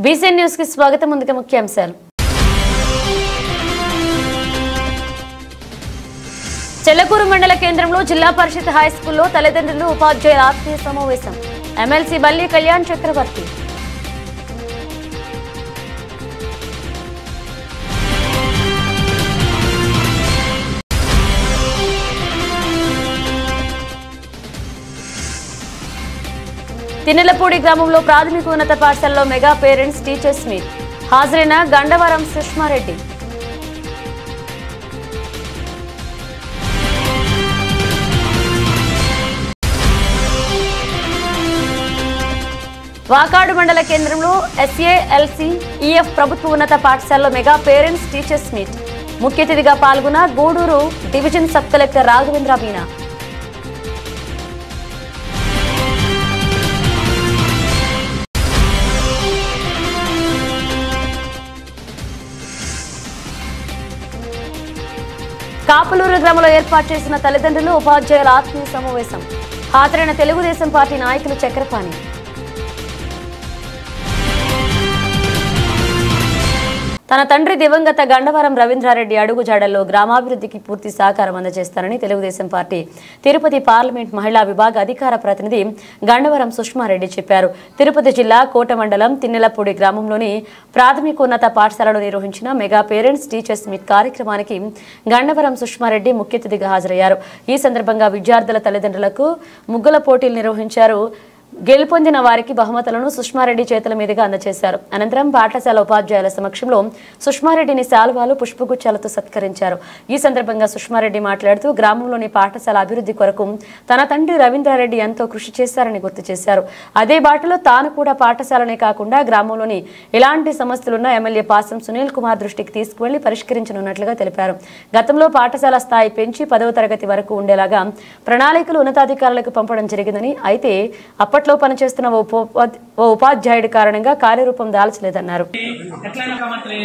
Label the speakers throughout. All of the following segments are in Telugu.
Speaker 1: బీసీఎన్ న్యూస్ కి స్వాగతం. ముందుగా ముఖ్యాంశాలు. చెల్లకూరు మండల కేంద్రంలో జిల్లా పరిషత్ హై స్కూల్లో తల్లిదండ్రులు ఉపాధ్యాయుల ఆత్మీయ సమావేశం. ఎమ్మెల్సీ బల్లి కళ్యాణ్ చక్రవర్తి. తిన్నెలపూడి గ్రామంలో ప్రాథమికోన్నత పాఠశాలలో మెగా పేరెంట్స్ టీచర్స్ మీట్. హాజరైన గండవరం సుష్మారెడ్డి. వాకాడు మండల కేంద్రంలో ఎస్ఏఎల్సి ఈఎఫ్ ప్రభుత్వ ఉన్నత పాఠశాలలో మెగా పేరెంట్స్ టీచర్స్ మీట్. ముఖ్య అతిథిగా పాల్గొన్న Gudur division sub collector Raghavendra Meena. Kapuluru గ్రామంలో ఏర్పాటు చేసిన తల్లిదండ్రులు ఉపాధ్యాయుల ఆత్మీయ సమావేశం. హాజరైన తెలుగుదేశం పార్టీ నాయకులు చక్రపాణి. తన తండ్రి దివంగత గండవరం రవీంద్రారెడ్డి అడుగుజాడల్లో గ్రామాభివృద్ధికి పూర్తి సహకారం అందజేస్తారని తెలుగుదేశం పార్టీ తిరుపతి పార్లమెంట్ మహిళా విభాగ అధికార ప్రతినిధి గండవరం సుష్మారెడ్డి చెప్పారు. తిరుపతి జిల్లా కోట మండలం తిన్నెలపూడి గ్రామంలోని ప్రాథమికోన్నత పాఠశాలలో నిర్వహించిన మెగా పేరెంట్స్ టీచర్స్ మీట్ కార్యక్రమానికి గండవరం సుష్మారెడ్డి ముఖ్య అతిథిగా హాజరయ్యారు. ఈ సందర్భంగా విద్యార్థుల తల్లిదండ్రులకు ముగ్గుల పోటీలు నిర్వహించారు. గెలుపొందిన వారికి బహుమతులను సుష్మారెడ్డి చేతుల మీదుగా అందజేశారు. అనంతరం పాఠశాల ఉపాధ్యాయుల సమక్షంలో సుష్మారెడ్డిని శాలువాలు పుష్పగుచ్చాలతో సత్కరించారు. ఈ సందర్భంగా సుష్మారెడ్డి మాట్లాడుతూ గ్రామంలోని పాఠశాల అభివృద్ధి కొరకు తన తండ్రి రవీంద్రారెడ్డి ఎంతో కృషి చేశారని గుర్తు చేశారు. అదే బాటలో తాను కూడా పాఠశాలనే కాకుండా గ్రామంలోని ఎలాంటి సమస్యలున్నా ఎమ్మెల్యే పాసం సునీల్ కుమార్ దృష్టికి తీసుకువెళ్లి పరిష్కరించనున్నట్లుగా తెలిపారు. గతంలో పాఠశాల స్థాయి పెంచి 10వ తరగతి వరకు ఉండేలాగా ప్రణాళికలు ఉన్నతాధికారులకు పంపడం జరిగిందని, అయితే అప్పట్లో పనిచేస్తున్న ఓ ఉపాధ్యాయుడి కారణంగా కార్యరూపం దాల్చలేదన్నారు.
Speaker 2: మంత్రి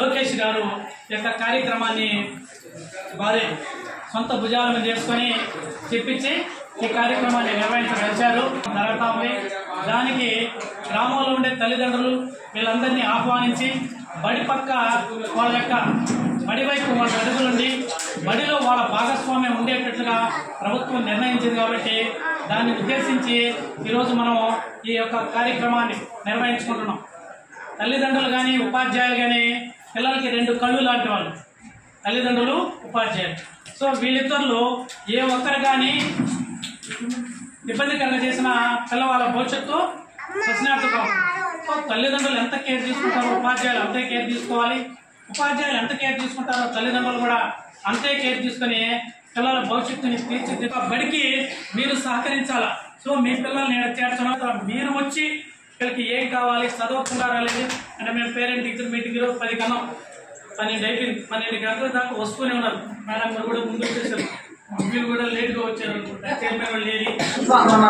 Speaker 2: లోకేష్ గారు యొక్క కార్యక్రమాన్ని వారి సొంత భుజాల మీద చేసుకొని చెప్పించి ఈ కార్యక్రమాన్ని నిర్వహించారు. దానికి గ్రామంలో ఉండే తల్లిదండ్రులు వీళ్ళందరినీ ఆహ్వానించి బడి పక్క వాళ్ళ యొక్క బడి వైపు వాళ్ళ అడుగులుండి బడిలో వాళ్ళ భాగస్వామ్యం ఉండేటట్లుగా ప్రభుత్వం నిర్ణయించింది. కాబట్టి దాన్ని ఉద్దేశించి ఈరోజు మనం ఈ యొక్క కార్యక్రమాన్ని నిర్వహించుకుంటున్నాం. తల్లిదండ్రులు కానీ ఉపాధ్యాయులు కానీ పిల్లలకి 2 కళ్ళు లాంటి వాళ్ళు, తల్లిదండ్రులు ఉపాధ్యాయులు. సో వీళ్ళిద్దరిలో ఏ ఒక్కరు కానీ ఇబ్బందికరంగా చేసిన పిల్లవాళ్ళ భవిష్యత్తు ప్రశ్నార్థకం. సో తల్లిదండ్రులు ఎంత కేర్ తీసుకుంటారో ఉపాధ్యాయులు అంతే కేర్ తీసుకోవాలి. ఉపాధ్యాయులు ఎంత కేర్ తీసుకుంటారో తల్లిదండ్రులు కూడా అంతే కేర్ తీసుకుని పిల్లల భవిష్యత్తుని తీర్చిదిద్ద బడికి మీరు సహకరించాలా. సో మీ పిల్లల్ని చేర్చడం మీరు వచ్చి వీళ్ళకి ఏం కావాలి, చదువుకుంటారా లేదు అంటే మేము పేరెంట్ టీచర్ మీటింగ్ 10 కన్నా 12 గంటల దాకా వస్తూనే ఉన్నారు. మేడం గారు కూడా ముందు వచ్చేసారు, మీరు కూడా లేట్గా వచ్చారు.
Speaker 3: మన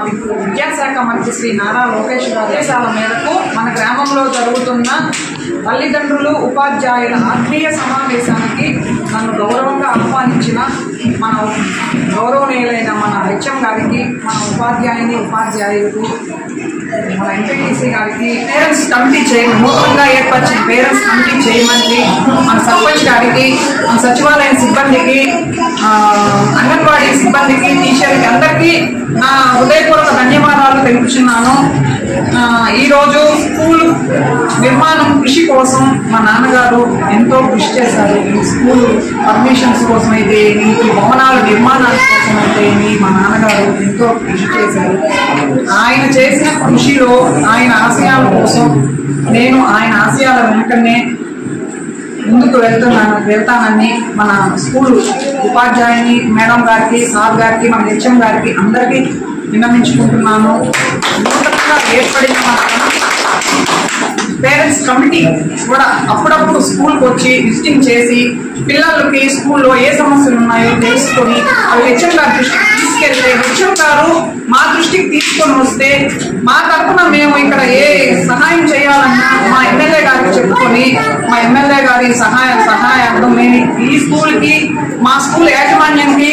Speaker 3: విద్యాశాఖ మంత్రి శ్రీ నారా లోకేష్ గారి ఆదేశాల మేరకు మన గ్రామంలో జరుగుతున్న తల్లిదండ్రులు ఉపాధ్యాయుల ఆత్మీయ సమావేశానికి నన్ను గౌరవంగా ఆహ్వానించిన మన గౌరవనీయులైన మన హెచ్ఎం గారికి, మన ఉపాధ్యాయులకు, మన ఎంపీటీసీ గారికి, పేరెంట్స్ కమిటీ నూతనంగా ఏర్పరిచిన పేరెంట్స్ కమిటీ చైర్మన్కి, మన సర్పంచ్ గారికి, మన సచివాలయ సిబ్బందికి, అంగన్వాడీ సిబ్బందికి, టీచర్కి అందరికీ నా హృదయపూర్వక ధన్యవాదాలు తెలుపుతున్నాను. ఈరోజు స్కూల్ నిర్మాణం కృషి కోసం మా నాన్నగారు ఎంతో కృషి చేశారు. ఈ స్కూల్ పర్మిషన్స్ కోసం అయితే, ఈ భవనాల నిర్మాణాల కోసం అయితే మా నాన్నగారు ఎంతో కృషి చేశారు. ఆయన చేసిన కృషిలో ఆయన ఆశయాల కోసం నేను ఆయన ఆశయాల వెనుకనే ముందుకు వెళ్తానని మన స్కూల్ ఉపాధ్యాయుని మేడం గారికి, సార్ గారికి, మన హెచ్ఎం గారికి అందరికీ విన్నవించుకుంటున్నాను. నూతనంగా ఏర్పడిన మన పేరెంట్స్ కమిటీ కూడా అప్పుడప్పుడు స్కూల్కి వచ్చి విజిటింగ్ చేసి పిల్లలకి స్కూల్లో ఏ సమస్యలు ఉన్నాయో తెలుసుకొని అవి హెచ్ఎం గారి దృష్టికి తీసుకెళ్తే, హెచ్ఎం గారు మా దృష్టికి తీసుకొని వస్తే మా తరఫున మేము ఇక్కడ ఏ సహాయం చేయాలన్నా మా ఎమ్మెల్యే గారికి చెప్పుకొని మా ఎమ్మెల్యే గారి సహాయార్థం మేము ఈ స్కూల్కి, మా స్కూల్ యాజమాన్యానికి,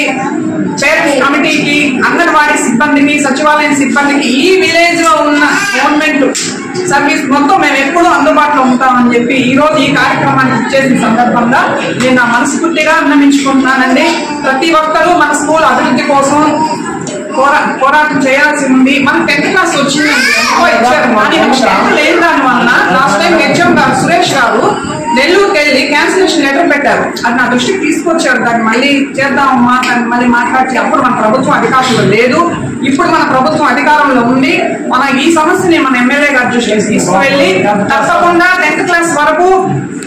Speaker 3: పేరెంట్స్ కమిటీకి, అంగన్వాడీ సిబ్బందికి, సచివాలయం సిబ్బందికి, ఈ విలేజ్ లో ఉన్న గవర్నమెంట్ సర్వీస్ మొత్తం మేము ఎప్పుడూ అందుబాటులో ఉంటామని చెప్పి ఈరోజు ఈ కార్యక్రమాన్ని చేసిన సందర్భంగా నేను నా మనస్ఫూర్తిగా అభినందించుకుంటున్నానండి. ప్రతి ఒక్కరూ మన స్కూల్ అభివృద్ధి కోసం పోరాటం చేయాల్సి ఉంది. మన 10th క్లాస్ వచ్చిందండి, లేని దాని వలన లాస్ట్ టైం హెచ్ఎం గారు సురేష్ గారు నెల్లూరుకి వెళ్ళి క్యాన్సిలేషన్ లెటర్ పెట్టారు. అది నా దృష్టికి తీసుకొచ్చారు. దాన్ని మళ్ళీ చేద్దామమ్మా, దాన్ని మళ్ళీ మాట్లాడి అప్పుడు మన ప్రభుత్వం అధికారంలో లేదు. ఇప్పుడు మన ప్రభుత్వం అధికారంలో ఉంది. మన ఈ సమస్యని మన ఎమ్మెల్యే గారి దృష్టికి తీసుకువెళ్ళి తప్పకుండా 10th క్లాస్ వరకు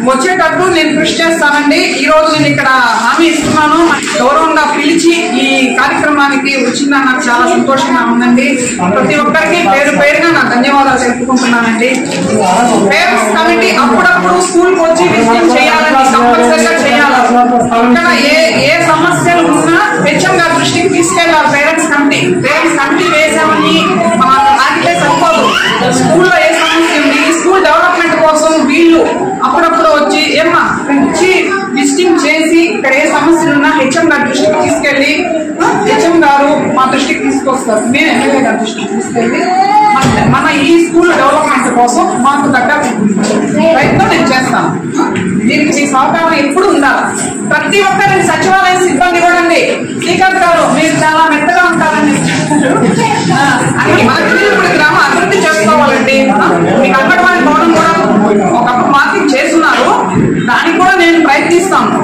Speaker 3: వచ్చేటట్టు నేను కృషి చేస్తానండి. ఈ రోజు నేను ఇక్కడ హామీ ఇస్తున్నాను. గౌరవంగా పిలిచి ఈ కార్యక్రమానికి వచ్చిందని నాకు చాలా సంతోషంగా ఉందండి. ప్రతి ఒక్కరికి పేరు పేరుగా నా ధన్యవాదాలు తెలుపుకుంటున్నానండి. పేరెంట్స్ కమిటీ అప్పుడప్పుడు స్కూల్కి వచ్చి విజిటింగ్ చేయాలని, కంపల్సరిగా చేయాలి. ఇక్కడ ఏ సమస్యలు ఉన్నా హెచ్ఎం గారి దృష్టికి తీసుకెళ్ళాలి. పేరెంట్స్ కమిటీ వేసామని ఆగితే సరిపోదు. స్కూల్లో ఏ సమస్య ఉంది, ఈ స్కూల్ డెవలప్మెంట్ కోసం వీళ్ళు అప్పుడప్పుడు వచ్చి విజిటింగ్ చేసి ఇక్కడ ఏ సమస్యలు ఉన్నా హెచ్ఎం గారి దృష్టికి తీసుకెళ్లి హెచ్ఎం గారు మా దృష్టికి తీసుకొస్తారు. మేము ఎమ్మెల్యే గారి దృష్టికి తీసుకెళ్లి మన ఈ స్కూల్ డెవలప్మెంట్ కోసం మాకు తగ్గ ప్రయత్నం నేను చేస్తాను. దీనికి మీ సహకారం ఎప్పుడు ఉండాలి. ప్రతి ఒక్కరికి సచివాలయ సిబ్బంది కూడా అండి. శ్రీకాంత్ గారు మీరు చాలా మెత్తగా ఉంటారని అన్ని ఇప్పుడు గ్రామం అభివృద్ధి చేసుకోవాలండి. మీకు అంగన్వాడీ భవనం కూడా ఒకప్పుడు మార్కింగ్ చేస్తున్నారు. దానికి కూడా నేను ప్రయత్నిస్తాను.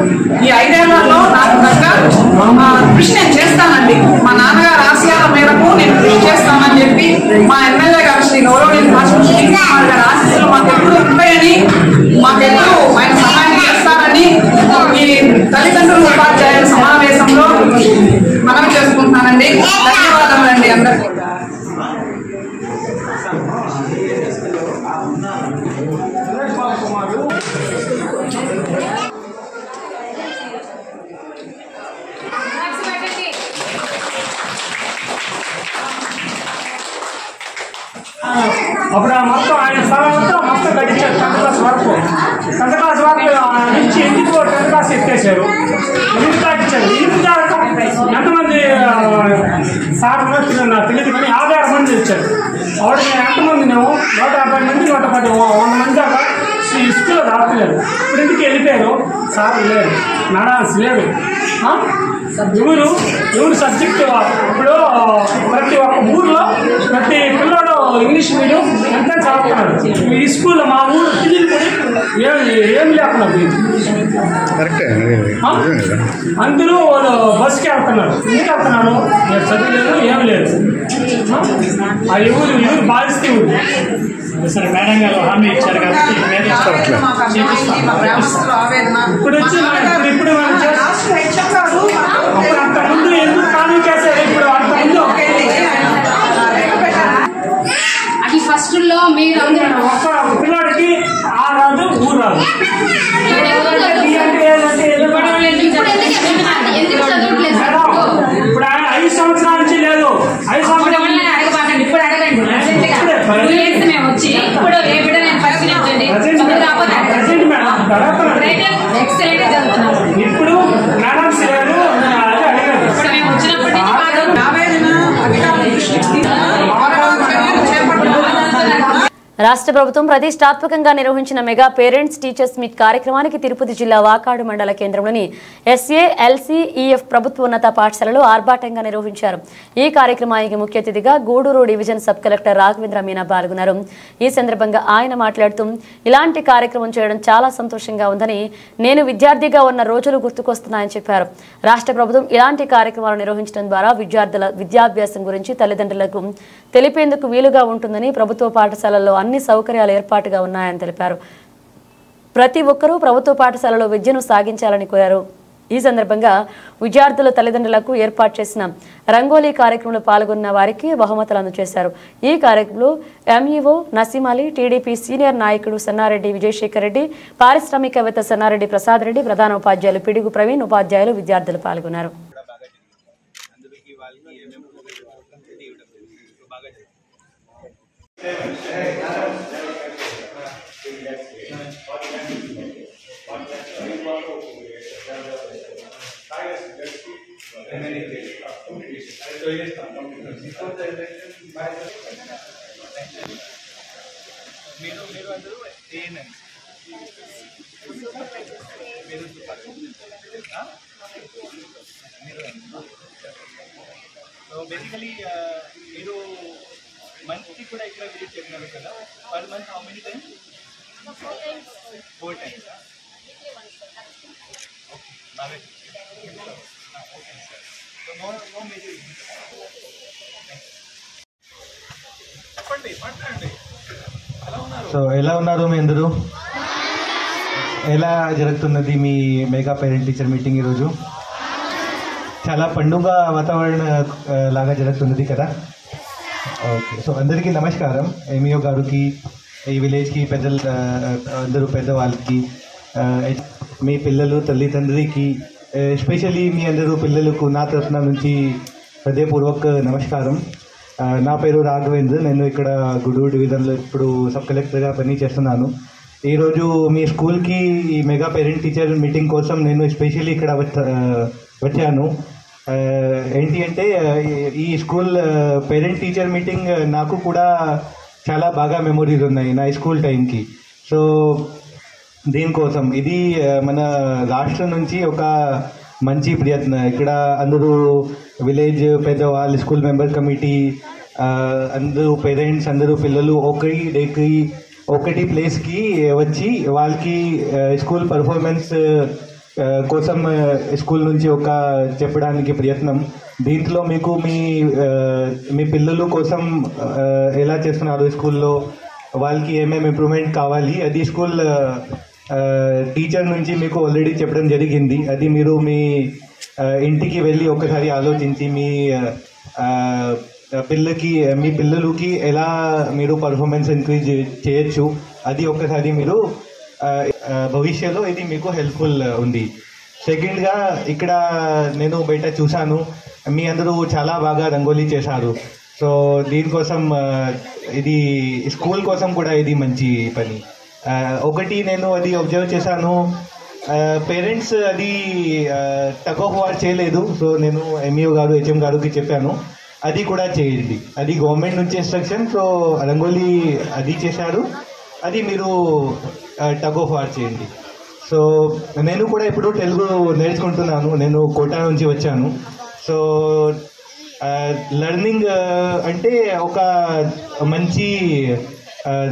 Speaker 3: ఈ 5 ఏళ్లలో నాకు తగ్గ కృషి నేను చేస్తానండి. మా నాన్నగారు ఆశయాల మేరకు నేను కృషి చేస్తానని చెప్పి మా ఎమ్మెల్యే గారు శ్రీ గౌరవనీయులు కుమార్ గారి ఆశీస్సులు మాకు ఎప్పుడు ఉంటాయని, మాకెప్పుడు ఆయన సహాయం చేస్తారని ఈ తల్లిదండ్రుల ఉపాధ్యాయుల సమావేశంలో మనం చేసుకుంటున్నానండి. ధన్యవాదాలండి అందరికీ.
Speaker 4: అప్పుడు మొత్తం ఆయన స్థలం అంతా మొత్తం గడిచారు. 10th క్లాస్ వరకు నుంచి ఎందుకు 10th క్లాస్ ఎత్తేసారు, ఎందుకు దాటించారు. ఎందుకు దాకా ఎంతమంది సార్ నాకు తెలియదు కానీ 56 మంది వచ్చారు. ఆవిడ మేము ఎంతమంది మేము 150 మంది 110 100 మంది దాకా ఈ స్కూల్లో రావట్లేదు. ఇప్పుడు ఎందుకు వెళ్ళిపోయారు. సార్ లేదు, నడాల్సి లేదు. ఎవరు సబ్జెక్టు ఇప్పుడు ప్రతి ఒక్క ఊర్లో ప్రతి పిల్లడు ఇంగ్లీష్ మీడియం ఎంత చదువుతున్నారు. ఈ స్కూల్లో మా ఊరు పిల్లలు కూడా ఏం లేకుండా అందరూ వాళ్ళు బస్కి వెళ్తున్నారు. ఎందుకు వెళ్తున్నారు, నేను చదువులేదు, ఏం లేదు. ఆ ఎవరు బాధిస్తే సరే మేడం గారు హామీ ఇచ్చారు కాబట్టి ఇప్పుడు వచ్చి ఇప్పుడు అప్పుడు అంత ముందు ఎందుకు ఖాళీ చేశారు. ఇప్పుడు అంత ముందు
Speaker 5: అది ఫస్ట్ లో మీరు
Speaker 4: ఒక్క పిల్లాడికి ఆ రాదు ఊరు రాదు. ఇప్పుడు 5 సంవత్సరాల నుంచి లేదు. 5 సంవత్సరాలు
Speaker 5: ఇప్పుడు అడగండి. మేము వచ్చి ఇప్పుడు ఏ బిడ్డ నేను పరిశీలించండి. ఎక్సలెంట్ చదువుతున్నాను.
Speaker 4: ఇప్పుడు మేడమ్స్ లేరు.
Speaker 5: ఇప్పుడు మేము వచ్చినప్పటి
Speaker 1: రాష్ట్ర ప్రభుత్వం ప్రతిష్టాత్మకంగా నిర్వహించిన మెగా పేరెంట్స్ టీచర్స్ మీట్ కార్యక్రమానికి తిరుపతి జిల్లా వాకాడు మండల కేంద్రంలోని SALCEF ప్రభుత్వ ఉన్నత పాఠశాలలో ఆర్భాటంగా నిర్వహించారు. ఈ కార్యక్రమానికి ముఖ్య అతిథిగా Gudur division sub collector Raghavendra Meena పాల్గొన్నారు. ఈ సందర్భంగా ఆయన మాట్లాడుతూ ఇలాంటి కార్యక్రమం చేయడం చాలా సంతోషంగా ఉందని, నేను విద్యార్థిగా ఉన్న రోజులు గుర్తుకొస్తున్నాయని చెప్పారు. రాష్ట్ర ప్రభుత్వం ఇలాంటి కార్యక్రమాలు నిర్వహించడం ద్వారా విద్యార్థుల విద్యాభ్యాసం గురించి తల్లిదండ్రులకు తెలిపేందుకు వీలుగా ఉంటుందని, ప్రభుత్వ పాఠశాలల్లో అన్ని సౌకర్యాలు ఏర్పాటుగా ఉన్నాయని తెలిపారు. ప్రతి ఒక్కరూ ప్రభుత్వ పాఠశాలలో విద్యను సాగించాలని కోరారు. ఈ సందర్భంగా విద్యార్థుల తల్లిదండ్రులకు ఏర్పాటు చేసిన రంగోలీ కార్యక్రమంలో పాల్గొన్న వారికి బహుమతులు అందజేశారు. ఈ కార్యక్రమంలో MEO నసీమాలి, టీడీపీ సీనియర్ నాయకుడు సన్నారెడ్డి విజయశేఖర్ రెడ్డి, పారిశ్రామికవేత్త సన్నారెడ్డి ప్రసాద్ రెడ్డి, ప్రధాన ఉపాధ్యాయులు పిడుగు ప్రవీణ్, ఉపాధ్యాయులు, విద్యార్థులు పాల్గొన్నారు.
Speaker 6: మీరు అందరూ ఏఎన్ఎం మీరు సో బేసికలీ మీరు మంత్కి కూడా ఇక్కడ విజిట్ చేసినారు కదా, per month how many times? 4 times. Okay, so no major. చెప్పండి, మాట్లాడండి.
Speaker 7: సో ఎలా ఉన్నారు మీ అందరూ? ఎలా జరుగుతున్నది మీ మెగా పేరెంట్ టీచర్ మీటింగ్ ఈరోజు? చాలా పండుగ వాతావరణ లాగా జరుగుతున్నది కదా. ఓకే, సో అందరికీ నమస్కారం. ఎంఈఓ గారికి, ఈ విలేజ్కి పెద్దలు, అందరూ పెద్దవాళ్ళకి, మీ పిల్లలు తల్లిదండ్రులకి, ఎస్పెషలీ మీ అందరూ పిల్లలకు నా తరఫున నుంచి హృదయపూర్వక నమస్కారం. నా పేరు రాఘవేంద్ర. నేను ఇక్కడ గుడూరు డివిజన్లో ఇప్పుడు సబ్ కలెక్టర్గా పని చేస్తున్నాను. ఈరోజు మీ స్కూల్కి ఈ మెగా పేరెంట్ టీచర్ మీటింగ్ కోసం నేను ఎస్పెషల్లీ ఇక్కడ వచ్చాను. ఏంటి అంటే ఈ స్కూల్ పేరెంట్ టీచర్ మీటింగ్ నాకు కూడా చాలా బాగా మెమొరీస్ ఉన్నాయి నా స్కూల్ టైంకి. సో దీనికోసం ఇది మన రాష్ట్రం నుంచి ఒక మంచి ప్రయత్నం. ఇక్కడ అందరూ విలేజ్ పెద్దవాళ్ళు, స్కూల్ మెంబర్ కమిటీ, అందరూ పేరెంట్స్, అందరూ పిల్లలు ఒకటి ప్లేస్కి వచ్చి వాళ్ళకి స్కూల్ పర్ఫార్మెన్స్ కోసం స్కూల్ నుంచి ఒక చెప్పడానికి ప్రయత్నం. దీంట్లో మీకు మీ పిల్లలు కోసం ఎలా చేస్తున్నారు స్కూల్లో, వాళ్ళకి ఏమేమి ఇంప్రూవ్మెంట్ కావాలి, అది స్కూల్ టీచర్ నుంచి మీకు ఆల్రెడీ చెప్పడం జరిగింది. అది మీరు మీ ఇంటికి వెళ్ళి ఒకసారి ఆలోచించి మీ పిల్లలకి ఎలా మీరు పర్ఫార్మెన్స్ ఇంక్రీజ్ చేయొచ్చు, అది ఒకసారి మీరు భవిష్యత్తులో ఇది మీకు హెల్ప్ఫుల్ ఉంది. సెకండ్గా ఇక్కడ నేను బయట చూశాను, మీ అందరూ చాలా బాగా రంగోలీ చేశారు. సో దీనికోసం ఇది స్కూల్ కోసం కూడా ఇది మంచి పని. ఒకటి నేను అది అబ్జర్వ్ చేశాను, పేరెంట్స్ అది టగ్ ఆఫ్ వార్ చేయలేదు. సో నేను ఎంఈఓ గారు, హెచ్ఎం గారికి చెప్పాను అది కూడా చేయండి, అది గవర్నమెంట్ నుంచి ఇన్స్ట్రక్షన్. సో రంగోలీ అది చేశారు, అది మీరు టగ్ ఆఫ్ వార్ చేయండి. సో నేను కూడా ఇప్పుడు తెలుగు నేర్చుకుంటున్నాను, నేను కోటా నుంచి వచ్చాను. సో లెర్నింగ్ అంటే ఒక మంచి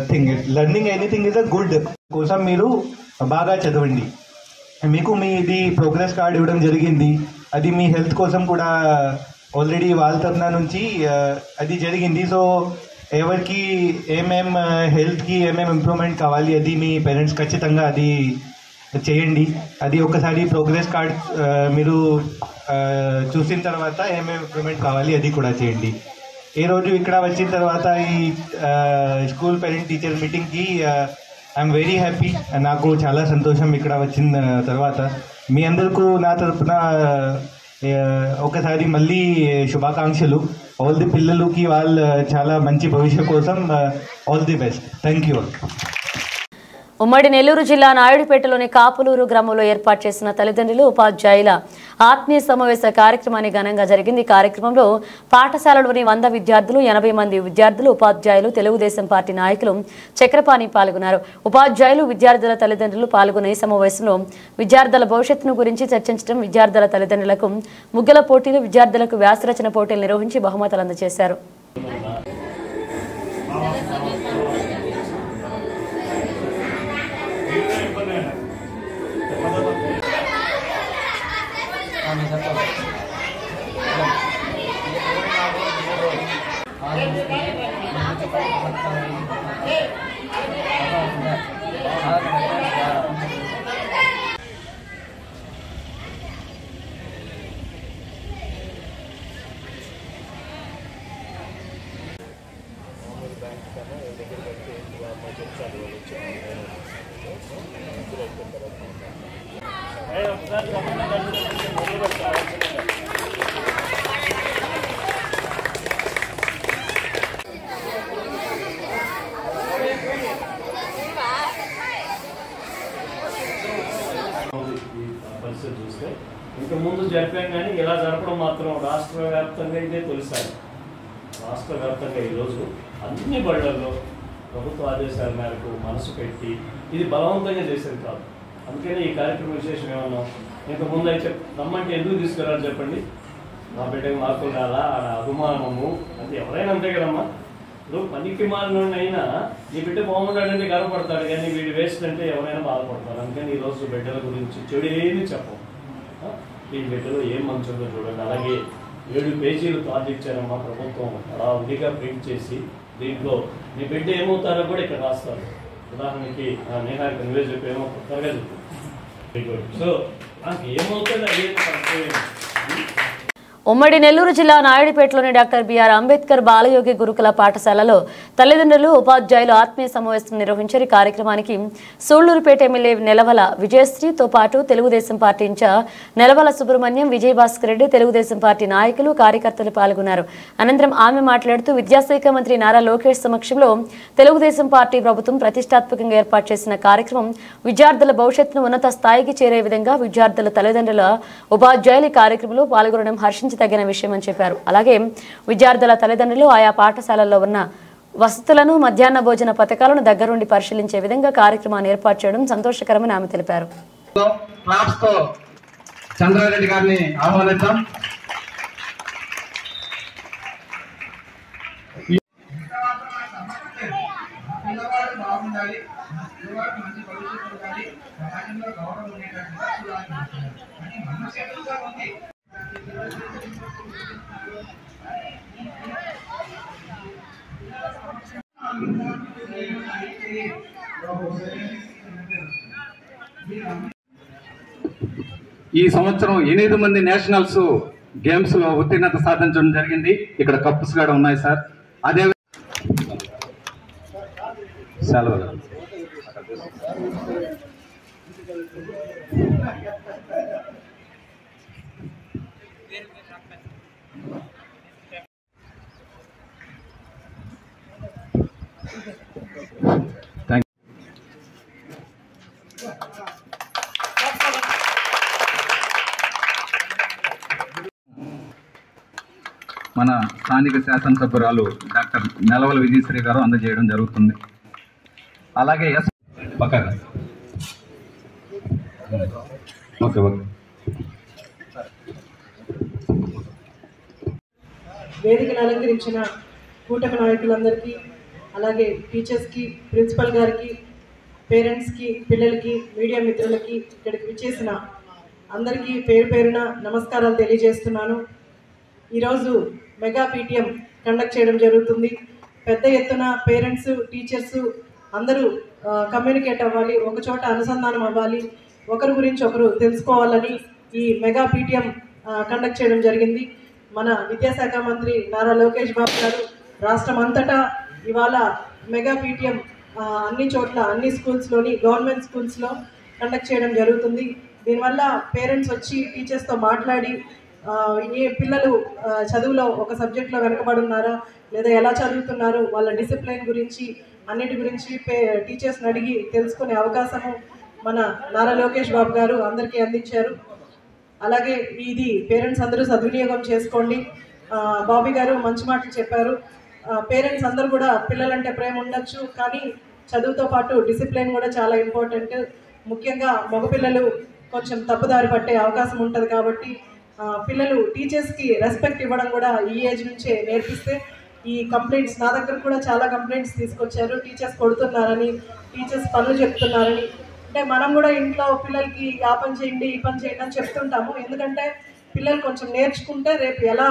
Speaker 7: thing. Learning anything is a good కోసం మీరు బాగా చదవండి. మీకు ఇది ప్రోగ్రెస్ కార్డ్ ఇవ్వడం జరిగింది, అది మీ హెల్త్ కోసం కూడా ఆల్రెడీ వాళ్ళ తరఫున నుంచి అది జరిగింది. సో ఎవరికి హెల్త్కి ఏమేమి ఇంప్రూవ్మెంట్ కావాలి, అది మీ పేరెంట్స్ ఖచ్చితంగా అది చేయండి. అది ఒకసారి ప్రోగ్రెస్ కార్డ్ మీరు చూసిన తర్వాత ఏమేమి ఇంప్రూవ్మెంట్ కావాలి అది కూడా చేయండి. ఈరోజు ఇక్కడ వచ్చిన తర్వాత ఈ స్కూల్ పేరెంట్ టీచర్ మీటింగ్కి ఐఎమ్ వెరీ హ్యాపీ. నాకు చాలా సంతోషం ఇక్కడ వచ్చిన తర్వాత. మీ అందరికీ నా తరఫున ఒకసారి మళ్ళీ శుభాకాంక్షలు. ఆల్ ది పిల్లలకి వాళ్ళు చాలా మంచి భవిష్యత్తు కోసం all the best. Thank you.
Speaker 1: ఉమ్మడి నెల్లూరు జిల్లా నాయుడుపేటలోని కాపులూరు గ్రామంలో ఏర్పాటు చేసిన తల్లిదండ్రులు ఉపాధ్యాయుల ఆత్మీయ సమావేశ కార్యక్రమాన్ని ఘనంగా జరిగింది. ఈ కార్యక్రమంలో పాఠశాలలోని 100 విద్యార్థులు, 80 మంది విద్యార్థులు, ఉపాధ్యాయులు, తెలుగుదేశం పార్టీ నాయకులు, చక్రపాణి పాల్గొన్నారు. ఉపాధ్యాయులు, విద్యార్థుల తల్లిదండ్రులు పాల్గొన్న ఈ సమావేశంలో విద్యార్థుల భవిష్యత్తును గురించి చర్చించడం, విద్యార్థుల తల్లిదండ్రులకు ముగ్గుల పోటీలు, విద్యార్థులకు వ్యాసరచన పోటీలు నిర్వహించి బహుమతులు అందజేశారు.
Speaker 8: పరిస్థితి చూస్తే ఇంతకుముందు జరిపాం కానీ ఇలా జరపడం మాత్రం రాష్ట్ర వ్యాప్తంగా ఇదే తొలిసారి. రాష్ట్ర వ్యాప్తంగా ఈరోజు అన్ని బళ్ళల్లో ప్రభుత్వ ఆదేశాల మేరకు మనసు పెట్టి ఇది బలవంతంగా చేసేది కాదు. అందుకనే ఈ కార్యక్రమం విశేషం ఏమన్నా ఇంతకుముందు అయితే రమ్మంటే ఎందుకు తీసుకురారు చెప్పండి. మా బిడ్డకి మార్కులు రాలా ఆడ అభిమానము అంటే ఎవరైనా అంతే కదమ్మా. ఇప్పుడు పనికి మాలినైనా నీ బిడ్డ బాగుంటాడంటే గర్వపడతాడు, కానీ వీడు వేస్ట్ అంటే ఎవరైనా బాధపడతారు. అందుకని ఈరోజు బిడ్డల గురించి చెడు ఏమి చెప్పం. ఈ బిడ్డలో ఏం మంచిదో చూడండి. అలాగే 7 పేజీలు థాట్ ఇచ్చారమ్మా ప్రభుత్వం, అలా ఉడిగా ప్రింట్ చేసి దీంట్లో మీ బిడ్డ ఏమవుతారో కూడా ఇక్కడ రాస్తారు. ఉదాహరణకి నేహారిక నువ్వే చెప్పి ఏమవుతుంది త్వరగా చెప్పు. Very good. సో నాకు ఏమవుతుంది అదే
Speaker 1: ఉమ్మడి నెల్లూరు జిల్లా నాయుడుపేటలోని డాక్టర్ బిఆర్ అంబేద్కర్ బాలయోగి గురుకుల పాఠశాలలో తల్లిదండ్రులు ఉపాధ్యాయులు ఆత్మీయ సమావేశం నిర్వహించారు. కార్యక్రమానికి సూళ్లూరుపేట ఎమ్మెల్యే నెలవల విజయశ్రీతో పాటు Telugu Desam party incharge Nelavala Subrahmanyam, Vijayabhaskar Reddy, Telugu Desam party నాయకులు, కార్యకర్తలు పాల్గొన్నారు. అనంతరం ఆమె మాట్లాడుతూ విద్యాశాఖ మంత్రి నారా లోకేష్ సమక్షంలో తెలుగుదేశం పార్టీ ప్రభుత్వం ప్రతిష్టాత్మకంగా ఏర్పాటు చేసిన కార్యక్రమం విద్యార్థుల భవిష్యత్తును ఉన్నత స్థాయికి చేరే విధంగా విద్యార్థుల తల్లిదండ్రుల ఉపాధ్యాయులు ఈ కార్యక్రమంలో పాల్గొనడం హర్షించారు తగిన విషయం అని చెప్పారు. అలాగే విద్యార్థుల తల్లిదండ్రులు ఆయా పాఠశాలల్లో ఉన్న వసతులను, మధ్యాహ్న భోజన పథకాలను దగ్గరుండి పరిశీలించే విధంగా కార్యక్రమాన్ని ఏర్పాటు చేయడం సంతోషకరమని ఆమె తెలిపారు.
Speaker 9: చంద్రారెడ్డి గారిని ఆహ్వానిద్దాం. ఈ సంవత్సరం 8 మంది నేషనల్స్ గేమ్స్ లో ఉత్తీర్ణత సాధించడం జరిగింది. ఇక్కడ కప్స్ కూడా ఉన్నాయి సార్. అదే సెలవులు మన స్థానిక శాసనసభ్యురాలు డాక్టర్ నెలవల విజయశ్రీ గారు అందజేయడం జరుగుతుంది. అలాగే
Speaker 10: వేదికను అలంకరించిన కూటమి నాయకులందరికీ, అలాగే టీచర్స్కి, ప్రిన్సిపల్ గారికి, పేరెంట్స్కి, పిల్లలకి, మీడియా మిత్రులకి, ఇక్కడికి విచ్చేసిన అందరికీ పేరు పేరున నమస్కారాలు తెలియజేస్తున్నాను. ఈరోజు మెగా పీటీఎం కండక్ట్ చేయడం జరుగుతుంది. పెద్ద ఎత్తున పేరెంట్స్, టీచర్స్ అందరూ కమ్యూనికేట్ అవ్వాలి, ఒక చోట అనుసంధానం అవ్వాలి, ఒకరి గురించి ఒకరు తెలుసుకోవాలని ఈ మెగా పీటీఎం కండక్ట్ చేయడం జరిగింది. మన విద్యాశాఖ మంత్రి నారా లోకేష్ బాబు గారు రాష్ట్రం అంతటా ఇవాళ మెగా పీటీఎం అన్ని చోట్ల, అన్ని స్కూల్స్లోని, గవర్నమెంట్ స్కూల్స్లో కండక్ట్ చేయడం జరుగుతుంది. దీనివల్ల పేరెంట్స్ వచ్చి టీచర్స్తో మాట్లాడి ఏ పిల్లలు చదువులో ఒక సబ్జెక్ట్లో వెనకబడున్నారా, లేదా ఎలా చదువుతున్నారు, వాళ్ళ డిసిప్లిన్ గురించి, అన్నిటి గురించి టీచర్స్ని అడిగి తెలుసుకునే అవకాశము మన నారా లోకేష్ బాబు గారు అందరికీ అందించారు. అలాగే ఇది పేరెంట్స్ అందరూ సద్వినియోగం చేసుకోండి. బాబీ గారు మంచి మాటలు చెప్పారు. పేరెంట్స్ అందరూ కూడా పిల్లలంటే ప్రేమ ఉండొచ్చు, కానీ చదువుతో పాటు డిసిప్లిన్ కూడా చాలా ఇంపార్టెంట్. ముఖ్యంగా మగపిల్లలు కొంచెం తప్పుదారి పట్టే అవకాశం ఉంటుంది. కాబట్టి పిల్లలు టీచర్స్కి రెస్పెక్ట్ ఇవ్వడం కూడా ఈ ఏజ్ నుంచే నేర్పిస్తే, ఈ కంప్లైంట్స్ నా దగ్గర కూడా చాలా కంప్లైంట్స్ తీసుకొచ్చారు, టీచర్స్ కొడుతున్నారని, టీచర్స్ పనులు చెప్తున్నారని. అంటే మనం కూడా ఇంట్లో పిల్లలకి ఆ పని చేయండి, ఈ పని చేయండి అని చెప్తుంటాము. ఎందుకంటే పిల్లలు కొంచెం నేర్చుకుంటే రేపు ఎలా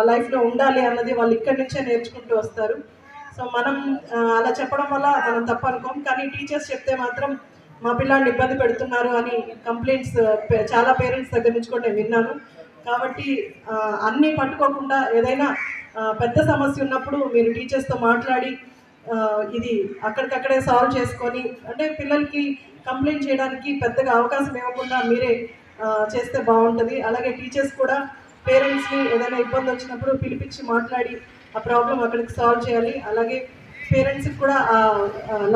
Speaker 10: లైఫ్లో ఉండాలి అన్నది వాళ్ళు ఇక్కడి నుంచే నేర్చుకుంటూ వస్తారు. సో మనం అలా చెప్పడం వల్ల మనం తప్పు అనుకోం, కానీ టీచర్స్ చెప్తే మాత్రం మా పిల్లాడిని ఇబ్బంది పెడుతున్నారు అని కంప్లైంట్స్ చాలా పేరెంట్స్ దగ్గర నుంచి కూడా నేను విన్నాను. కాబట్టి అన్నీ పట్టుకోకుండా ఏదైనా పెద్ద సమస్య ఉన్నప్పుడు మీరు టీచర్స్తో మాట్లాడి ఇది అక్కడికక్కడే సాల్వ్ చేసుకొని, అంటే పిల్లలకి కంప్లైంట్ చేయడానికి పెద్దగా అవకాశం ఇవ్వకుండా మీరే చేస్తే బాగుంటుంది. అలాగే టీచర్స్ కూడా పేరెంట్స్ని ఏదైనా ఇబ్బంది వచ్చినప్పుడు పిలిపించి మాట్లాడి ఆ ప్రాబ్లం అక్కడికి సాల్వ్ చేయాలి. అలాగే పేరెంట్స్కి కూడా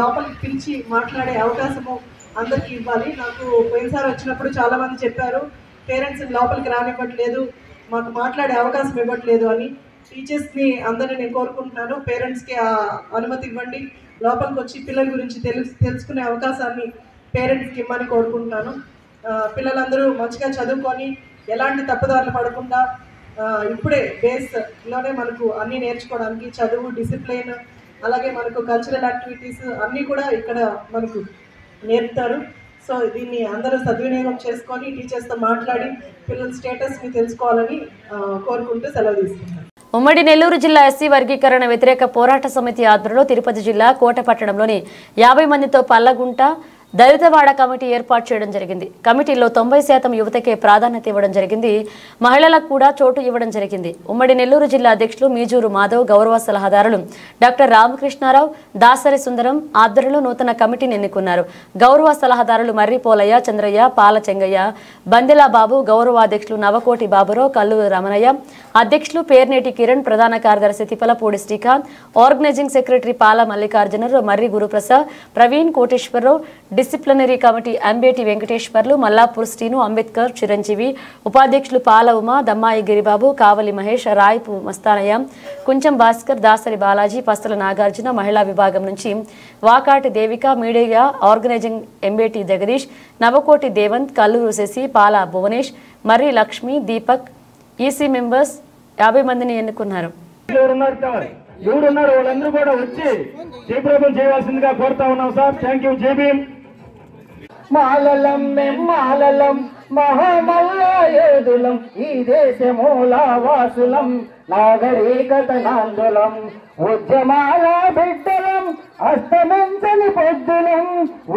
Speaker 10: లోపలికి పిలిచి మాట్లాడే అవకాశము అందరికీ ఇవ్వాలి. నాకు పోయినసారి వచ్చినప్పుడు చాలామంది చెప్పారు పేరెంట్స్ని లోపలికి రానివ్వట్లేదు, మాకు మాట్లాడే అవకాశం ఇవ్వట్లేదు అని. టీచర్స్ని అందరినీ నేను కోరుకుంటున్నాను, పేరెంట్స్కి అనుమతి ఇవ్వండి, లోపలికి వచ్చి పిల్లల గురించి తెలుసుకునే అవకాశాన్ని పేరెంట్స్కి ఇమ్మని కోరుకుంటున్నాను. పిల్లలందరూ మంచిగా చదువుకొని ఎలాంటి తప్పుదారులు పడకుండా ఇప్పుడే బేస్లోనే మనకు అన్నీ నేర్చుకోవడానికి చదువు, డిసిప్లిన్, అలాగే మనకు కల్చరల్ యాక్టివిటీస్ అన్నీ కూడా ఇక్కడ మనకు నేర్పుతారు. సో దీన్ని అందరూ సద్వినియోగం చేసుకొని టీచర్స్తో మాట్లాడి పిల్లల స్టేటస్ని తెలుసుకోవాలని కోరుకుంటూ సెలవు తీసుకుంటాను.
Speaker 1: ఉమ్మడి నెల్లూరు జిల్లా ఎస్సీ వర్గీకరణ వ్యతిరేక పోరాట సమితి ఆధ్వర్యంలో తిరుపతి జిల్లా కోటపట్టణంలోని 50 మందితో పల్లగుంట దళితవాడ కమిటీ ఏర్పాటు చేయడం జరిగింది. కమిటీలో 90% యువతకే ప్రాధాన్యత ఇవ్వడం జరిగింది. మహిళలకు కూడా చోటు ఇవ్వడం జరిగింది. ఉమ్మడి నెల్లూరు జిల్లా అధ్యక్షులు మీజూరు మాధవ్, గౌరవ సలహాదారులు డాక్టర్ రామకృష్ణారావు, దాసరి సుందరం ఆధ్వర్యంలో నూతన కమిటీని ఎన్నుకున్నారు. గౌరవ సలహాదారులు మర్రి పోలయ్య, చంద్రయ్య, పాల చెంగయ్య, బందెలా బాబు, గౌరవ అధ్యక్షులు నవకోటి బాబురావు, కల్లూరు రమణయ్య, అధ్యక్షులు పేర్నేటి కిరణ్, ప్రధాన కార్యదర్శి తిప్పలపూడి శ్రీకాంత్, ఆర్గనైజింగ్ సెక్రటరీ పాల మల్లికార్జునరావు, మర్రి గురుప్రసాద్, ప్రవీణ్ కోటేశ్వరరావు, డిసిప్లినరీ కమిటీ అంబేటి వెంకటేశ్వర్లు, మల్లాపూర్ శ్రీను, అంబేద్కర్, చిరంజీవి, ఉపాధ్యక్షులు పాల ఉమా, దమ్మాయి గిరిబాబు, కావలి మహేష్, రాయపు మస్తానయ్య, కుంచం భాస్కర్, దాసరి బాలాజీ, పస్తల నాగార్జున, మహిళా విభాగం నుంచి వాకాటి దేవిక, మీడియా ఆర్గనైజింగ్ ఎంబేటి జగదీష్, నవకోటి దేవంత్, కల్లూరు శశి, పాల భువనేష్, మర్రి లక్ష్మి, దీపక్, ఈసీ మెంబర్స్ 50 మందిని ఎన్నుకున్నారు.
Speaker 4: ఎవరున్నారు వాళ్ళందరూ కూడా వచ్చి జయప్రదం చేయవలసిందిగా కోరుతా ఉన్నాం సార్. Thank you. జేబీఎం. మాలలం మాలలం మహామల్లాయోధులం, ఈ దేశమూల వాసులం, నాగరికత నాందులం, ఉద్యమాల బిడ్డలం, అస్తమించని పొద్దులం,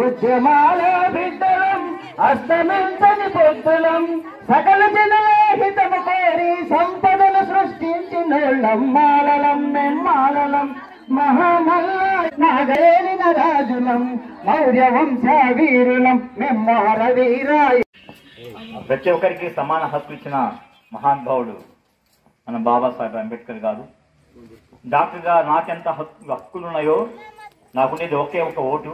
Speaker 4: ఉద్యమాల బిడ్డలం, అస్తమించని పొద్దులం, సకల జనహితము కోరి సంపదను సృష్టించినోళ్ళం, మాలలం మాలలం మహామల్ల నాగరేలిన రాజులం, మౌర్య వంశ వీరులం, మెమ్మార వీరాయ.
Speaker 11: ప్రతి ఒక్కరికి సమాన హక్కు ఇచ్చిన మహానుభావుడు మన బాబాసాహెబ్ అంబేద్కర్ గారు. డాక్టర్ గారు నాకెంత హక్కులున్నాయో నాకుండేది ఒకే ఒక ఓటు,